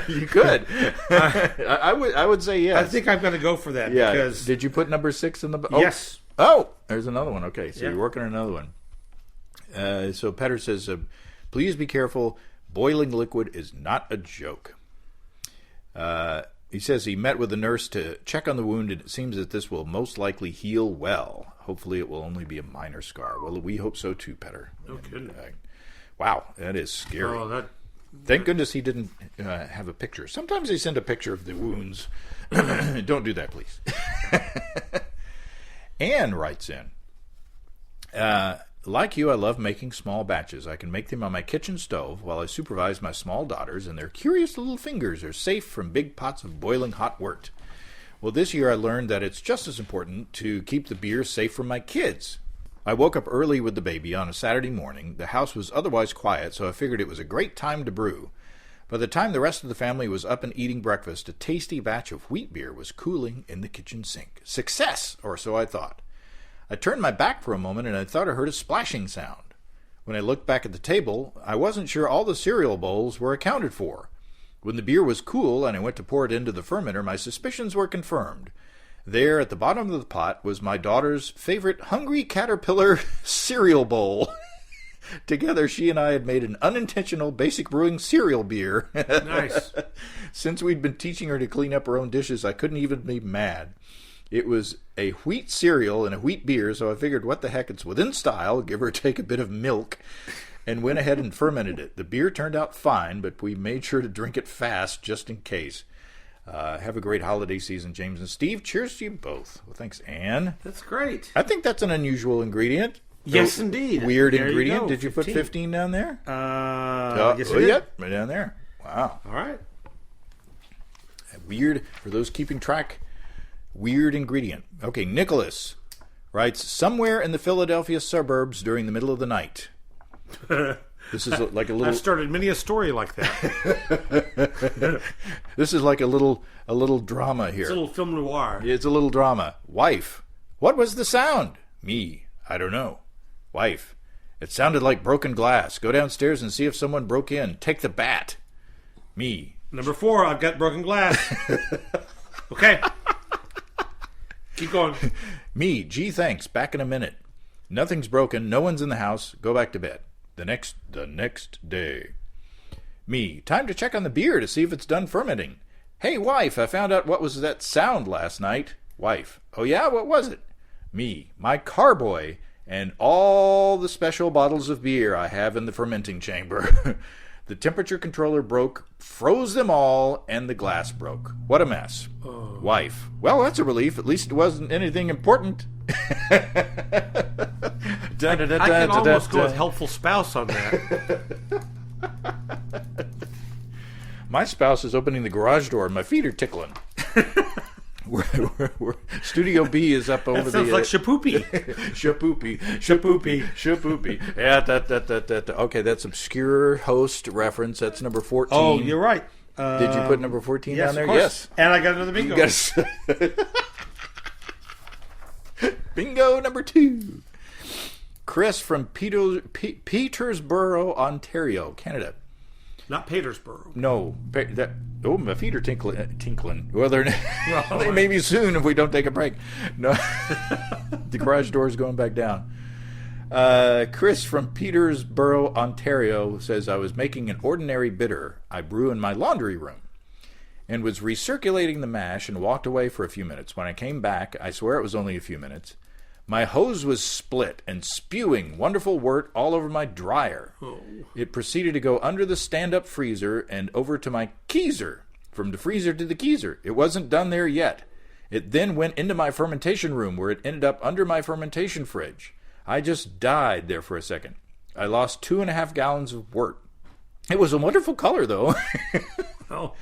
you could. I would say yes. I think I'm going to go for that. Yeah. Because Did you put number 6 in the... Yes. Oh, there's another one. Okay, so Yeah. you're working on another one. So Petter says, please be careful. Boiling liquid is not a joke. He says he met with the nurse to check on the wound, and it seems that this will most likely heal well. Hopefully it will only be a minor scar. Well, we hope so too, Petter. No kidding. Wow, that is scary. Oh, Thank goodness he didn't have a picture. Sometimes they send a picture of the wounds. Don't do that, please. Anne writes in, like you, I love making small batches. I can make them on my kitchen stove while I supervise my small daughters, and their curious little fingers are safe from big pots of boiling hot wort. Well, this year I learned that it's just as important to keep the beer safe from my kids. I woke up early with the baby on a Saturday morning. The house was otherwise quiet, so I figured it was a great time to brew. By the time the rest of the family was up and eating breakfast, a tasty batch of wheat beer was cooling in the kitchen sink. Success, or so I thought. I turned my back for a moment, and I thought I heard a splashing sound. When I looked back at the table, I wasn't sure all the cereal bowls were accounted for. When the beer was cool and I went to pour it into the fermenter, my suspicions were confirmed. There, at the bottom of the pot, was my daughter's favorite Hungry Caterpillar cereal bowl. Together, she and I had made an unintentional basic brewing cereal beer. Nice. Since we'd been teaching her to clean up her own dishes, I couldn't even be mad. It was a wheat cereal and a wheat beer, so I figured, what the heck, it's within style, give or take a bit of milk, and went ahead and fermented it. The beer turned out fine, but we made sure to drink it fast just in case. Have a great holiday season, James and Steve. Cheers to you both. Well, thanks, Anne. That's great. I think that's an unusual ingredient. Yes, indeed. Weird There you ingredient. go, Did you 15. put 15 down there? Yes, I did. Yep, right down there. Wow. All right. Weird, for those keeping track, weird ingredient. Okay, Nicholas writes, somewhere in the Philadelphia suburbs during the middle of the night. This is like a little... I've started many a story like that. This is like a little drama here. It's a little film noir. It's a little drama. Wife, what was the sound? Me, I don't know. Wife, it sounded like broken glass. Go downstairs and see if someone broke in. Take the bat. Me. Number 4, I've got broken glass. Okay. Keep going. Me, gee thanks, back in a minute. Nothing's broken, no one's in the house. Go back to bed. The next day. Me, time to check on the beer to see if it's done fermenting. Hey, wife, I found out what was that sound last night. Wife, oh yeah, what was it? Me, my carboy and all the special bottles of beer I have in the fermenting chamber. The temperature controller broke, froze them all, and the glass broke. What a mess. Oh. Wife, well, that's a relief. At least it wasn't anything important. I can almost go with helpful spouse on that. My spouse is opening the garage door and my feet are tickling. Studio B is up over That sounds like shapoopy. Shapoopy. Yeah, okay, that's obscure host reference. That's number 14. Oh, you're right. Did you put number 14 down there? Of course. Yes. And I got another bingo. Bingo number 2. Chris from Petersboro, Ontario, Canada. Not Petersburg. No. My feet are tinkling. Well, they may be soon if we don't take a break. No. The garage door is going back down. Chris from Petersboro, Ontario says, I was making an ordinary bitter I brew in my laundry room and was recirculating the mash and walked away for a few minutes. When I came back, I swear it was only a few minutes, my hose was split and spewing wonderful wort all over my dryer. Oh. It proceeded to go under the stand-up freezer and over to my keezer. From the freezer to the keezer. It wasn't done there yet. It then went into my fermentation room where it ended up under my fermentation fridge. I just died there for a second. I lost 2.5 gallons of wort. It was a wonderful color, though. Oh.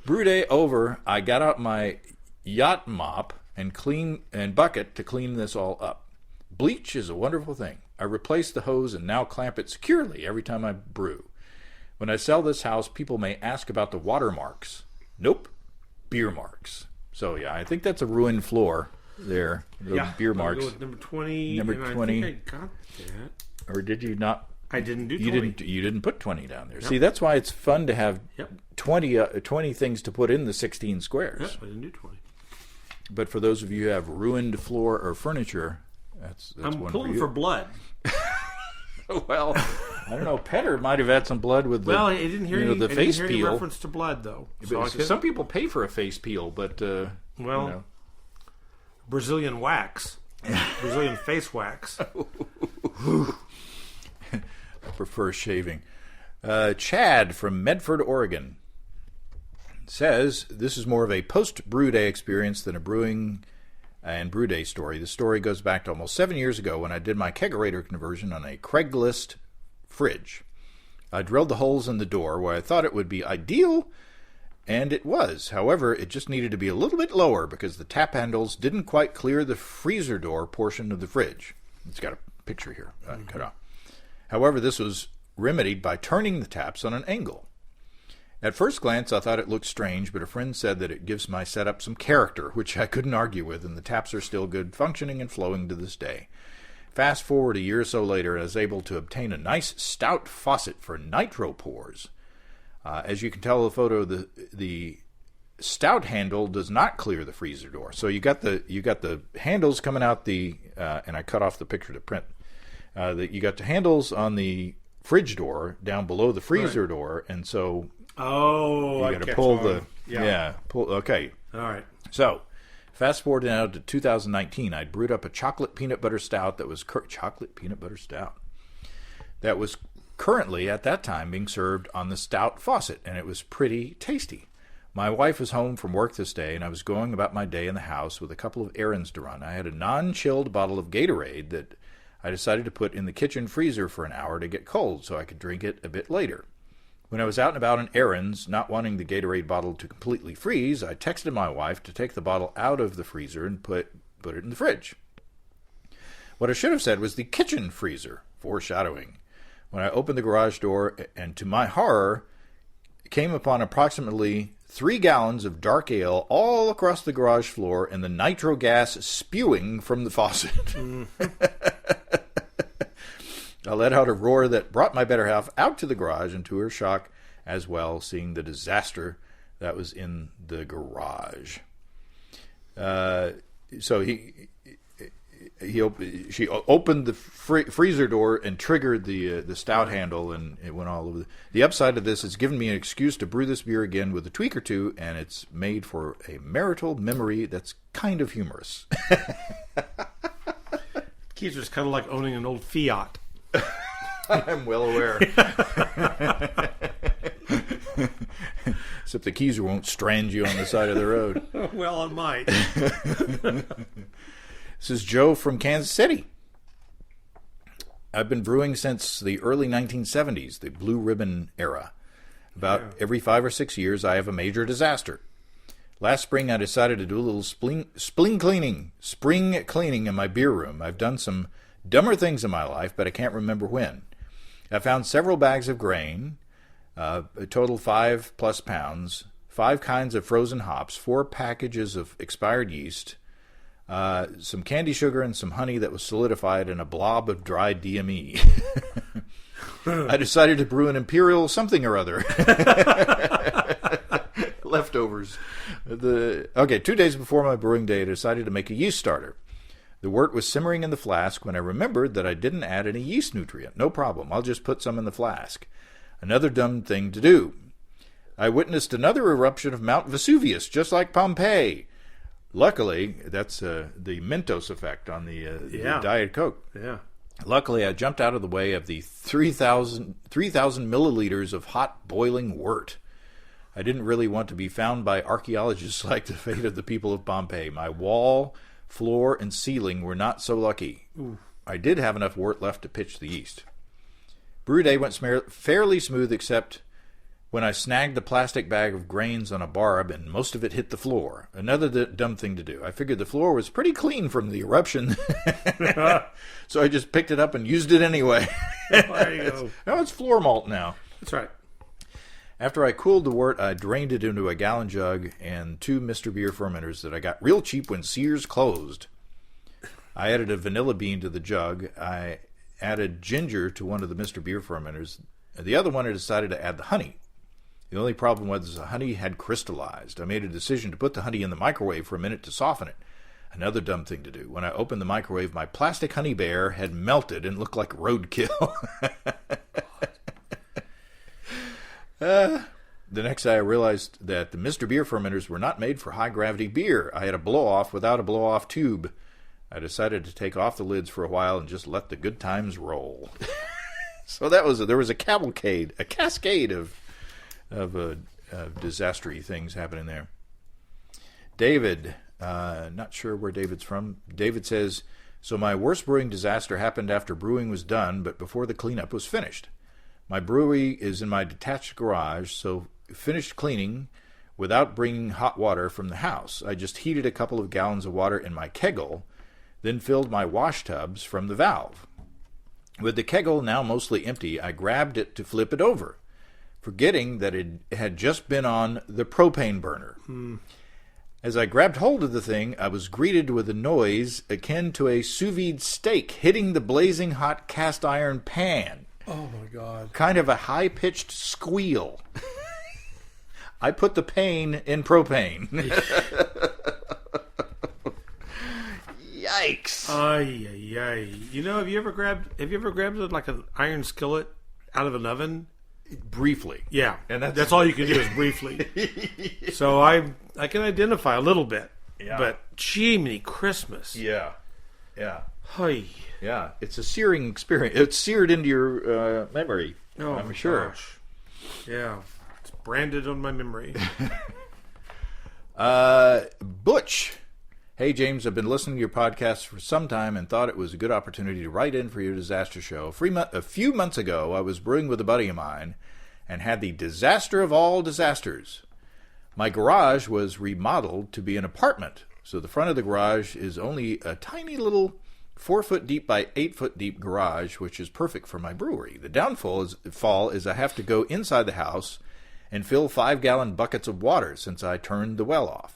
Brew day over, I got out my yacht mop and bucket to clean this all up. Bleach is a wonderful thing. I replaced the hose and now clamp it securely every time I brew. When I sell this house, people may ask about the watermarks. Nope, beer marks. So yeah, I think that's a ruined floor there. The beer marks. Go with number 20. Number 20. I think I got that. Or did you not? I didn't do 20. You didn't put 20 down there. Yep. See, that's why it's fun to have 20 things to put in the 16 squares. Yep, I didn't do 20. But for those of you who have ruined floor or furniture, that's I'm one pulling for you. for blood. Well, I don't know. Petter might have had some blood with the I didn't hear the face any peel. reference to blood though. So some people pay for a face peel, but Brazilian wax, Brazilian face wax. I prefer shaving. Chad from Medford, Oregon says this is more of a post-brew day experience than a brewing and brew day story. The story goes back to almost 7 years ago when I did my kegerator conversion on a Craigslist fridge. I drilled the holes in the door where I thought it would be ideal, and it was. However, it just needed to be a little bit lower because the tap handles didn't quite clear the freezer door portion of the fridge. It's got a picture here cut off. However, this was remedied by turning the taps on an angle. At first glance, I thought it looked strange, but a friend said that it gives my setup some character, which I couldn't argue with, and the taps are still good, functioning and flowing to this day. Fast forward a year or so later, I was able to obtain a nice stout faucet for nitro pours. As you can tell in the photo, the stout handle does not clear the freezer door. So you got the handles coming out and I cut off the picture to print. You got the handles on the fridge door down below the freezer door, and so you got to pull okay. All right. So fast forward now to 2019, I brewed up a chocolate peanut butter stout that was currently at that time being served on the stout faucet, and it was pretty tasty. My wife was home from work this day, and I was going about my day in the house with a couple of errands to run. I had a non-chilled bottle of Gatorade that I decided to put in the kitchen freezer for an hour to get cold so I could drink it a bit later. When I was out and about on errands, not wanting the Gatorade bottle to completely freeze, I texted my wife to take the bottle out of the freezer and put it in the fridge. What I should have said was the kitchen freezer, foreshadowing. When I opened the garage door, and to my horror, came upon approximately 3 gallons of dark ale all across the garage floor and the nitro gas spewing from the faucet. I let out a roar that brought my better half out to the garage, and to her shock as well, seeing the disaster that was in the garage. So she opened the freezer door and triggered the stout handle, and it went all over. The upside of this has given me an excuse to brew this beer again with a tweak or two, and it's made for a marital memory that's kind of humorous. Keezer's kind of like owning an old Fiat. I'm well aware. Except the Keezer won't strand you on the side of the road. Well, I might. This is Joe from Kansas City. I've been brewing since the early 1970s, the Blue Ribbon era. About every 5 or 6 years, I have a major disaster. Last spring, I decided to do a little spring cleaning in my beer room. I've done some dumber things in my life, but I can't remember when. I found several bags of grain, a total 5+ pounds, 5 kinds of frozen hops, 4 packages of expired yeast, some candy sugar, and some honey that was solidified in a blob of dried DME. I decided to brew an imperial something or other. Leftovers. 2 days before my brewing day, I decided to make a yeast starter. The wort was simmering in the flask when I remembered that I didn't add any yeast nutrient. No problem. I'll just put some in the flask. Another dumb thing to do. I witnessed another eruption of Mount Vesuvius, just like Pompeii. Luckily, that's the Mentos effect on the Diet Coke. Yeah. Luckily, I jumped out of the way of the 3,000 milliliters of hot boiling wort. I didn't really want to be found by archaeologists like the fate of the people of Pompeii. My wall, floor, and ceiling were not so lucky. Ooh. I did have enough wort left to pitch the yeast. Brew day went fairly smooth, except when I snagged the plastic bag of grains on a barb and most of it hit the floor. Another dumb thing to do. I figured the floor was pretty clean from the eruption, so I just picked it up and used it anyway. There you go. Now it's floor malt now. That's right. After I cooled the wort, I drained it into a gallon jug and 2 Mr. Beer fermenters that I got real cheap when Sears closed. I added a vanilla bean to the jug. I added ginger to one of the Mr. Beer fermenters. The other one I decided to add the honey. The only problem was the honey had crystallized. I made a decision to put the honey in the microwave for a minute to soften it. Another dumb thing to do. When I opened the microwave, my plastic honey bear had melted and looked like roadkill. The next day I realized that the Mr. Beer fermenters were not made for high-gravity beer. I had a blow-off without a blow-off tube. I decided to take off the lids for a while and just let the good times roll. So there was a cascade of disastery things happening there. David, not sure where David's from. David says, so my worst brewing disaster happened after brewing was done, but before the cleanup was finished. My brewery is in my detached garage, so finished cleaning without bringing hot water from the house. I just heated a couple of gallons of water in my keggle, then filled my wash tubs from the valve. With the keggle now mostly empty, I grabbed it to flip it over, forgetting that it had just been on the propane burner. As I grabbed hold of the thing, I was greeted with a noise akin to a sous vide steak hitting the blazing hot cast iron pan. Oh, my God. Kind of a high-pitched squeal. I put the pain in propane. Yikes. Ay, ay, ay. You know, have you ever grabbed like an iron skillet out of an oven? Briefly. Yeah. And that's all you can do is briefly. So I can identify a little bit. Yeah. But Jiminy Christmas. Yeah. Yeah. Hi. Yeah. It's a searing experience. It's seared into your memory. Oh, I'm sure. Gosh. Yeah. It's branded on my memory. Butch. Hey, James, I've been listening to your podcast for some time and thought it was a good opportunity to write in for your disaster show. A few months ago, I was brewing with a buddy of mine and had the disaster of all disasters. My garage was remodeled to be an apartment, so the front of the garage is only a tiny little 4-foot deep by 8-foot deep garage, which is perfect for my brewery. The downfall is I have to go inside the house and fill 5-gallon buckets of water since I turned the well off.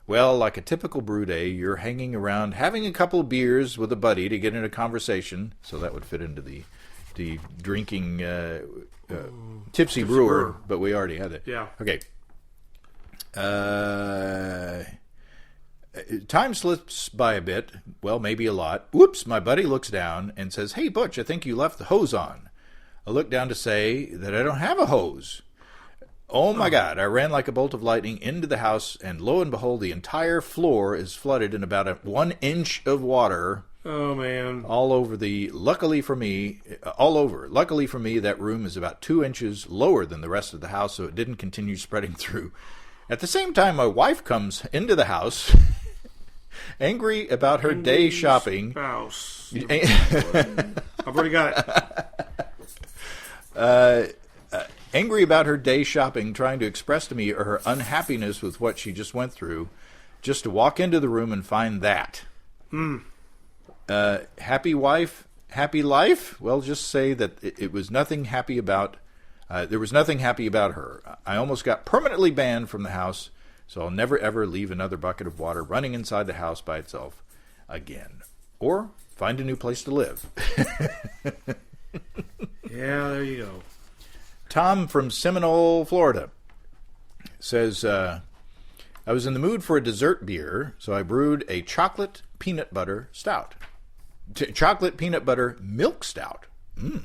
Well, like a typical brew day, you're hanging around having a couple of beers with a buddy to get into conversation. So that would fit into the drinking tipsy brewer, but we already had that. Yeah. Okay. Time slips by a bit. Well, maybe a lot. Whoops, my buddy looks down and says, "Hey, Butch, I think you left the hose on." I look down to say that I don't have a hose. Oh my God, I ran like a bolt of lightning into the house, and lo and behold, the entire floor is flooded in about 1 inch of water. Oh, man. All over. Luckily for me, that room is about 2 inches lower than the rest of the house, so it didn't continue spreading through. At the same time, my wife comes into the house, angry about her day shopping. Spouse. I've already got it. Angry about her day shopping, trying to express to me her unhappiness with what she just went through, just to walk into the room and find that. Happy wife, happy life? Well, just say that it was nothing happy about. There was nothing happy about her. I almost got permanently banned from the house, so I'll never ever leave another bucket of water running inside the house by itself again. Or find a new place to live. Yeah, there you go. Tom from Seminole, Florida, says, I was in the mood for a dessert beer, so I brewed a chocolate peanut butter stout. Chocolate peanut butter milk stout. There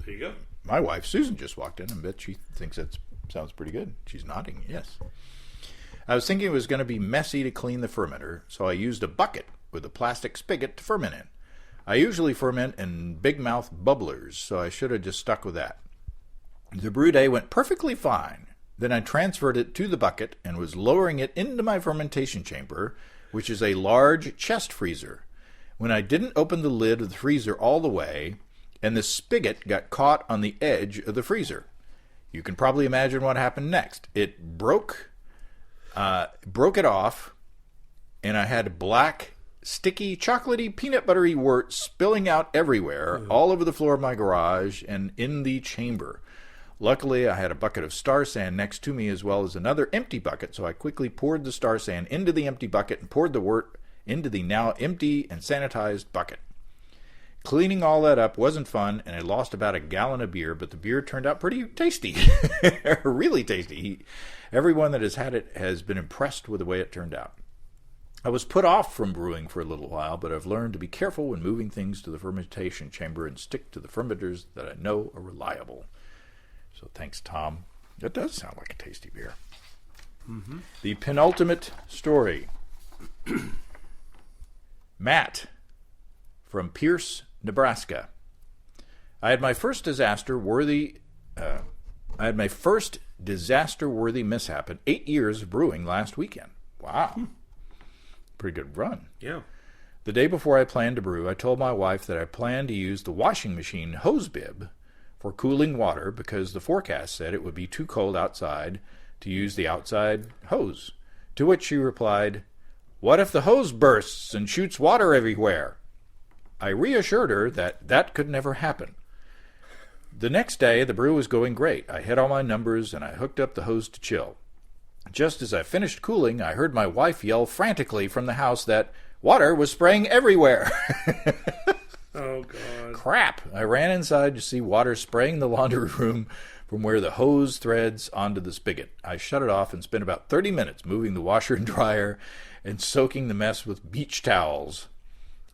you go. My wife, Susan, just walked in and bet she thinks that sounds pretty good. She's nodding, yes. I was thinking it was going to be messy to clean the fermenter, so I used a bucket with a plastic spigot to ferment in. I usually ferment in big mouth bubblers, so I should have just stuck with that. The brew day went perfectly fine. Then I transferred it to the bucket and was lowering it into my fermentation chamber, which is a large chest freezer. When I didn't open the lid of the freezer all the way, and the spigot got caught on the edge of the freezer. You can probably imagine what happened next. It broke it off, and I had black, sticky, chocolatey, peanut buttery wort spilling out everywhere, all over the floor of my garage and in the chamber. Luckily, I had a bucket of star sand next to me as well as another empty bucket, so I quickly poured the star sand into the empty bucket and poured the wort into the now empty and sanitized bucket. Cleaning all that up wasn't fun, and I lost about a gallon of beer, but the beer turned out pretty tasty. Really tasty. Everyone that has had it has been impressed with the way it turned out. I was put off from brewing for a little while, but I've learned to be careful when moving things to the fermentation chamber and stick to the fermenters that I know are reliable. So thanks, Tom. That does sound like a tasty beer. Mm-hmm. The penultimate story. Matt from Pierce, Nebraska. I had my first disaster-worthy mishap in 8 years of brewing last weekend. Wow. Pretty good run. Yeah. The day before I planned to brew, I told my wife that I planned to use the washing machine hose bib for cooling water because the forecast said it would be too cold outside to use the outside hose. To which she replied, "What if the hose bursts and shoots water everywhere?" I reassured her that that could never happen. The next day, the brew was going great. I hit all my numbers and I hooked up the hose to chill. Just as I finished cooling, I heard my wife yell frantically from the house that water was spraying everywhere. Oh, God. Crap! I ran inside to see water spraying the laundry room from where the hose threads onto the spigot. I shut it off and spent about 30 minutes moving the washer and dryer and soaking the mess with beach towels.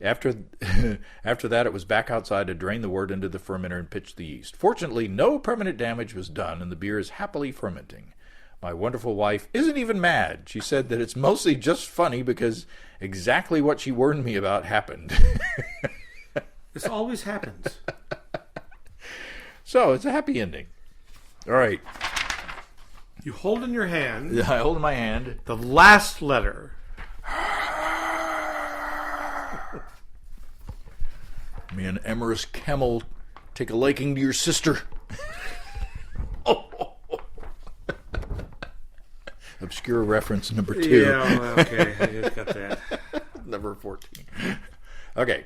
After that, it was back outside to drain the wort into the fermenter and pitch the yeast. Fortunately, no permanent damage was done, and the beer is happily fermenting. My wonderful wife isn't even mad. She said that it's mostly just funny because exactly what she warned me about happened. This always happens. So, it's a happy ending. All right. You hold in your hand I hold in my hand the last letter. Me and Emerus Camel take a liking to your sister. Obscure reference number 2. Yeah, okay. I just got that. Number 14. Okay.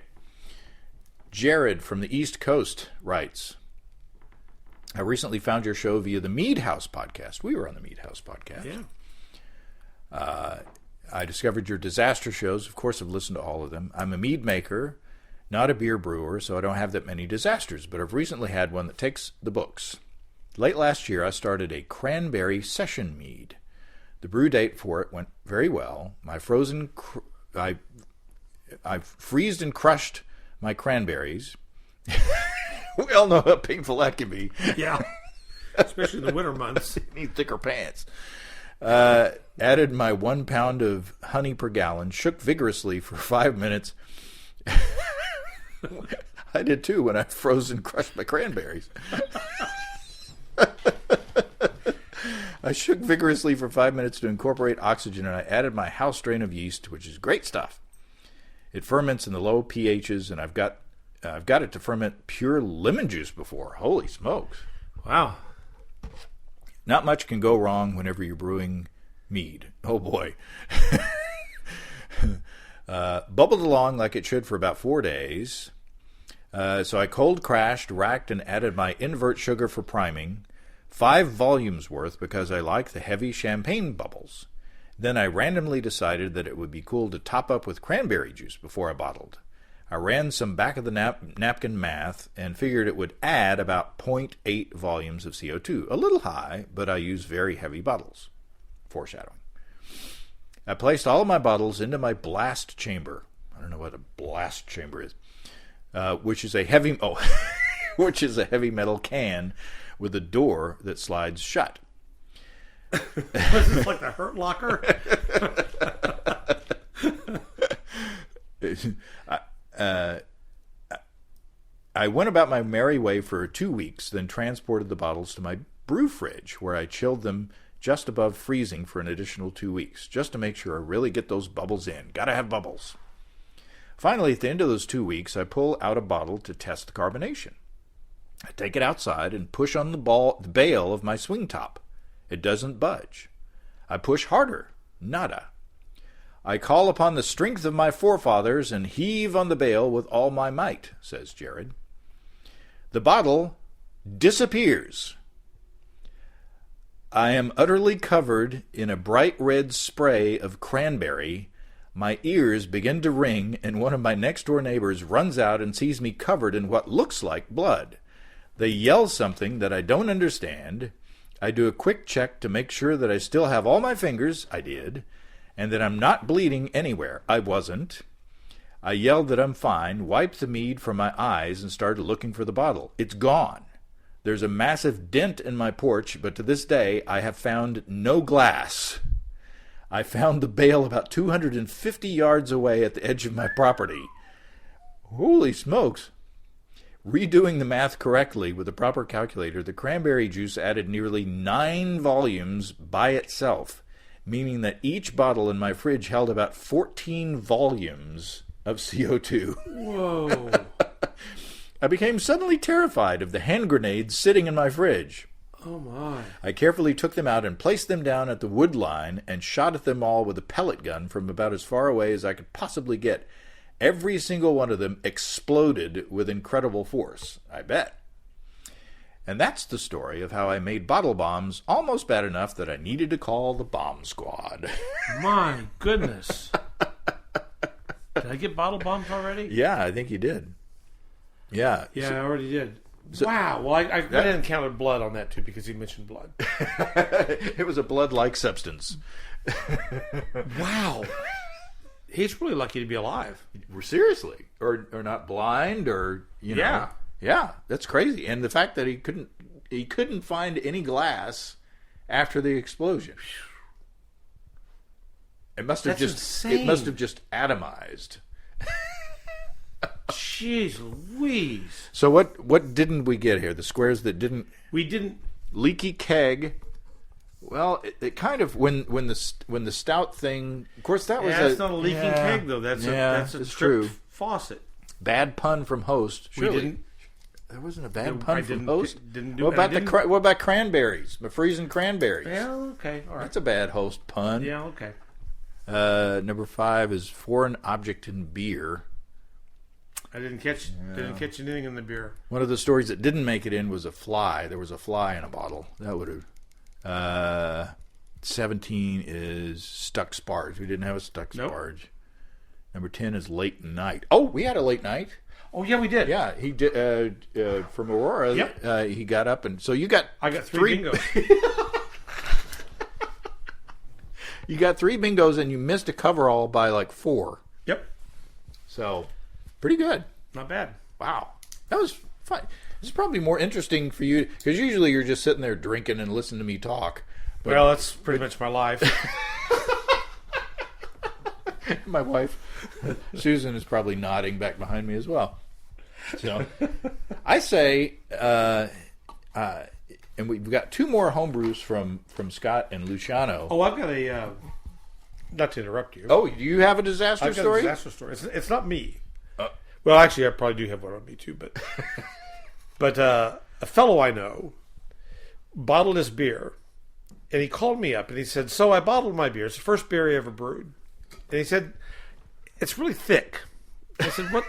Jared from the East Coast writes, I recently found your show via the Mead House podcast. We were on the Mead House podcast. Yeah. I discovered your disaster shows. Of course, I've listened to all of them. I'm a mead maker, not a beer brewer, so I don't have that many disasters, but I've recently had one that takes the books. Late last year, I started a cranberry session mead. The brew date for it went very well. I freezed and crushed my cranberries. We all know how painful that can be. Yeah. Especially in the winter months. You need thicker pants. Added my 1 pound of honey per gallon, shook vigorously for 5 minutes. I did too when I froze and crushed my cranberries. I shook vigorously for 5 minutes to incorporate oxygen, and I added my house strain of yeast, which is great stuff. It ferments in the low pHs, and I've got I've got it to ferment pure lemon juice before. Holy smokes. Wow. Not much can go wrong whenever you're brewing mead. Oh, boy. Bubbled along like it should for about 4 days. So I cold crashed, racked, and added my invert sugar for priming. 5 volumes worth because I like the heavy champagne bubbles. Then I randomly decided that it would be cool to top up with cranberry juice before I bottled. I ran some back of the napkin math and figured it would add about 0.8 volumes of CO2. A little high, but I use very heavy bottles. Foreshadowing. I placed all of my bottles into my blast chamber. I don't know what a blast chamber is. Which is a heavy metal can with a door that slides shut. Was this like the Hurt Locker? I went about my merry way for 2 weeks, then transported the bottles to my brew fridge, where I chilled them just above freezing for an additional 2 weeks, just to make sure I really get those bubbles in. Gotta have bubbles. Finally, at the end of those 2 weeks, I pull out a bottle to test the carbonation. I take it outside and push on the bail of my swing top. It doesn't budge. I push harder. Nada. I call upon the strength of my forefathers and heave on the bail with all my might, says Jared. The bottle disappears. I am utterly covered in a bright red spray of cranberry. My ears begin to ring, and one of my next-door neighbors runs out and sees me covered in what looks like blood. They yell something that I don't understand. I do a quick check to make sure that I still have all my fingers. I did. And that I'm not bleeding anywhere. I wasn't. I yelled that I'm fine, wiped the mead from my eyes, and started looking for the bottle. It's gone. There's a massive dent in my porch, but to this day I have found no glass. I found the bale about 250 yards away at the edge of my property. Holy smokes. Redoing the math correctly with the proper calculator, the cranberry juice added nearly 9 volumes by itself, meaning that each bottle in my fridge held about 14 volumes of CO2. Whoa. I became suddenly terrified of the hand grenades sitting in my fridge. Oh, my. I carefully took them out and placed them down at the wood line and shot at them all with a pellet gun from about as far away as I could possibly get. Every single one of them exploded with incredible force, I bet. And that's the story of how I made bottle bombs almost bad enough that I needed to call the bomb squad. My goodness. Did I get bottle bombs already? Yeah, I think you did. Yeah. Yeah, I already did. So, wow. Well, I didn't count blood on that, too, because he mentioned blood. It was a blood-like substance. Wow. He's really lucky to be alive. Seriously. Or not blind, or, you know. Yeah. Yeah, that's crazy. And the fact that he couldn't find any glass after the explosion. It must have insane. It must have just atomized. Jeez Louise. So what didn't we get here? The squares that didn't. We didn't. Leaky keg. Well, it kind of when the stout thing. Of course, that was that's not a leaking keg though. That's a stripped true. faucet. Bad pun from host. Surely. We didn't. There wasn't a bad pun from host. What about cranberries? My freezing cranberries. Yeah, okay, all right. That's a bad host pun. Yeah, okay. Number 5 is foreign object in beer. I didn't catch anything in the beer. One of the stories that didn't make it in was a fly. There was a fly in a bottle. That would have. 17 is stuck sparge. We didn't have a stuck sparge. Number 10 is late night. Oh, we had a late night. Oh yeah, we did. Yeah, he did. From Aurora, yep. He got up, and so you got. I got 3 bingos. You got 3 bingos, and you missed a coverall by like 4. Yep. So, pretty good. Not bad. Wow, that was fun. This is probably more interesting for you because usually you're just sitting there drinking and listening to me talk. But, well, that's pretty much my life. My wife, Susan, is probably nodding back behind me as well. So, I say, and we've got 2 more homebrews from Scott and Luciano. Oh, I've got a. Not to interrupt you. Oh, do you have a disaster I've got story? A disaster story. It's not me, Well, actually, I probably do have one on me too, but a fellow I know bottled his beer, and he called me up and he said, "So I bottled my beer. It's the first beer I ever brewed." And he said, "It's really thick." I said, "What?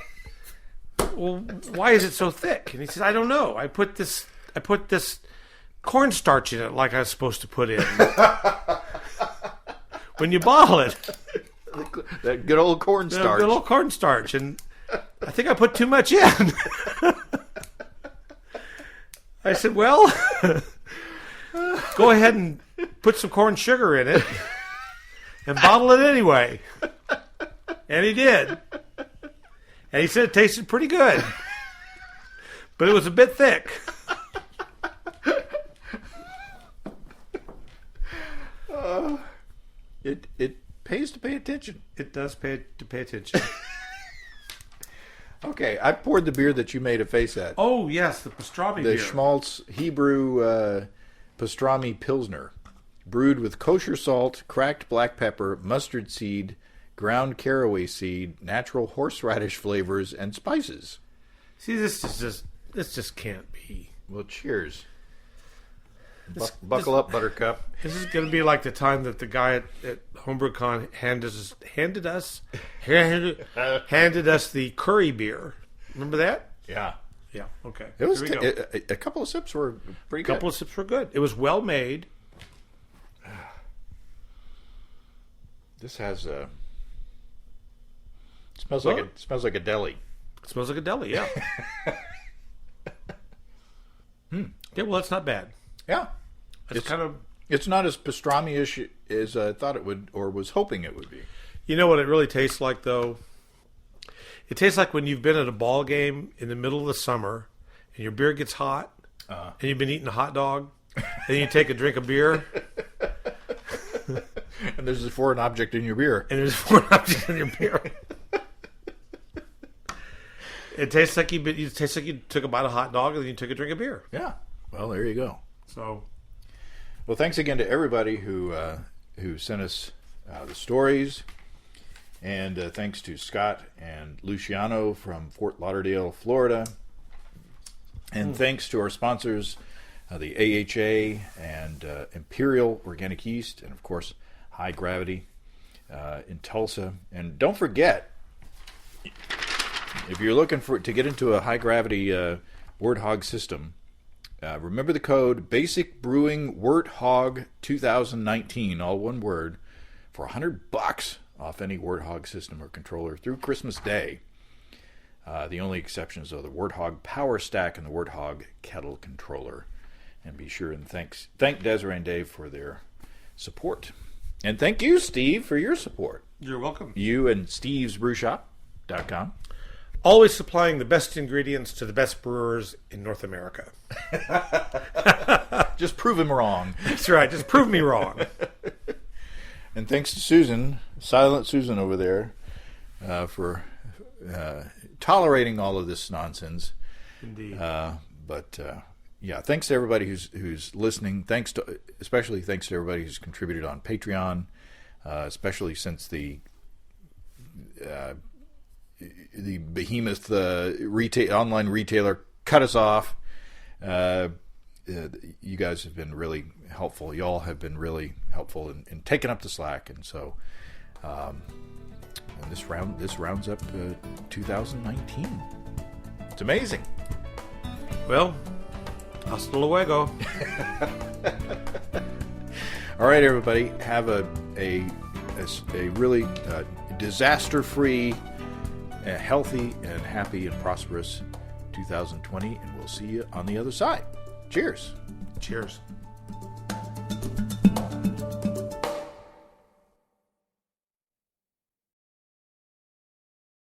Well, why is it so thick?" And he said, "I don't know. I put this cornstarch in it like I was supposed to put in when you bottle it." That good old cornstarch. Good old cornstarch, and I think I put too much in. I said, "Well, go ahead and put some corn sugar in it and bottle it anyway." And he did. And he said it tasted pretty good. But it was a bit thick. It pays to pay attention. It does pay to pay attention. Okay, I poured the beer that you made a face at. Oh, yes, the pastrami The beer. Schmaltz Hebrew pastrami Pilsner. Brewed with kosher salt, cracked black pepper, mustard seed, ground caraway seed, natural horseradish flavors, and spices. See, this just can't be. Well, cheers. Buckle up, Buttercup. This is going to be like the time that the guy at HomebrewCon handed us the curry beer. Remember that? Yeah. Yeah. Okay. It was Here we go. a couple of sips were pretty good. A couple of sips were good. It was well made. This has a smells like a deli. It smells like a deli. Yeah. Yeah. Well, that's not bad. Yeah. It's not as pastrami-ish as I thought it would or was hoping it would be. You know what it really tastes like, though? It tastes like when you've been at a ball game in the middle of the summer and your beer gets hot and you've been eating a hot dog and then you take a drink of beer. And there's a foreign object in your beer. And there's a foreign object in your beer. It tastes like you took a bite of hot dog and then you took a drink of beer. Yeah. Well, there you go. So, well, thanks again to everybody who sent us the stories, and thanks to Scott and Luciano from Fort Lauderdale, Florida, and thanks to our sponsors, the AHA and Imperial Organic Yeast, and of course High Gravity in Tulsa. And don't forget, if you're looking to get into a high gravity wort hog system. Remember the code Basic Brewing Wort Hog 2019, all one word, for $100 off any Wort Hog system or controller through Christmas Day. The only exceptions are the Wort Hog Power Stack and the Wort Hog Kettle Controller. And be sure and thank Desiree and Dave for their support. And thank you, Steve, for your support. you're welcome. You and stevesbrewshop.com. Always supplying the best ingredients to the best brewers in North America. Just prove him wrong. That's right. Just prove me wrong. And thanks to Susan, Silent Susan over there, for tolerating all of this nonsense. Indeed. Yeah, thanks to everybody who's listening. Especially thanks to everybody who's contributed on Patreon, especially since the behemoth online retailer cut us off. You guys have been really helpful. Y'all have been really helpful in taking up the slack, and so and this rounds up 2019. It's amazing. Well, hasta luego. All right, everybody, have a really disaster-free, healthy, and happy and prosperous 2020, and we'll see you on the other side. Cheers. Cheers.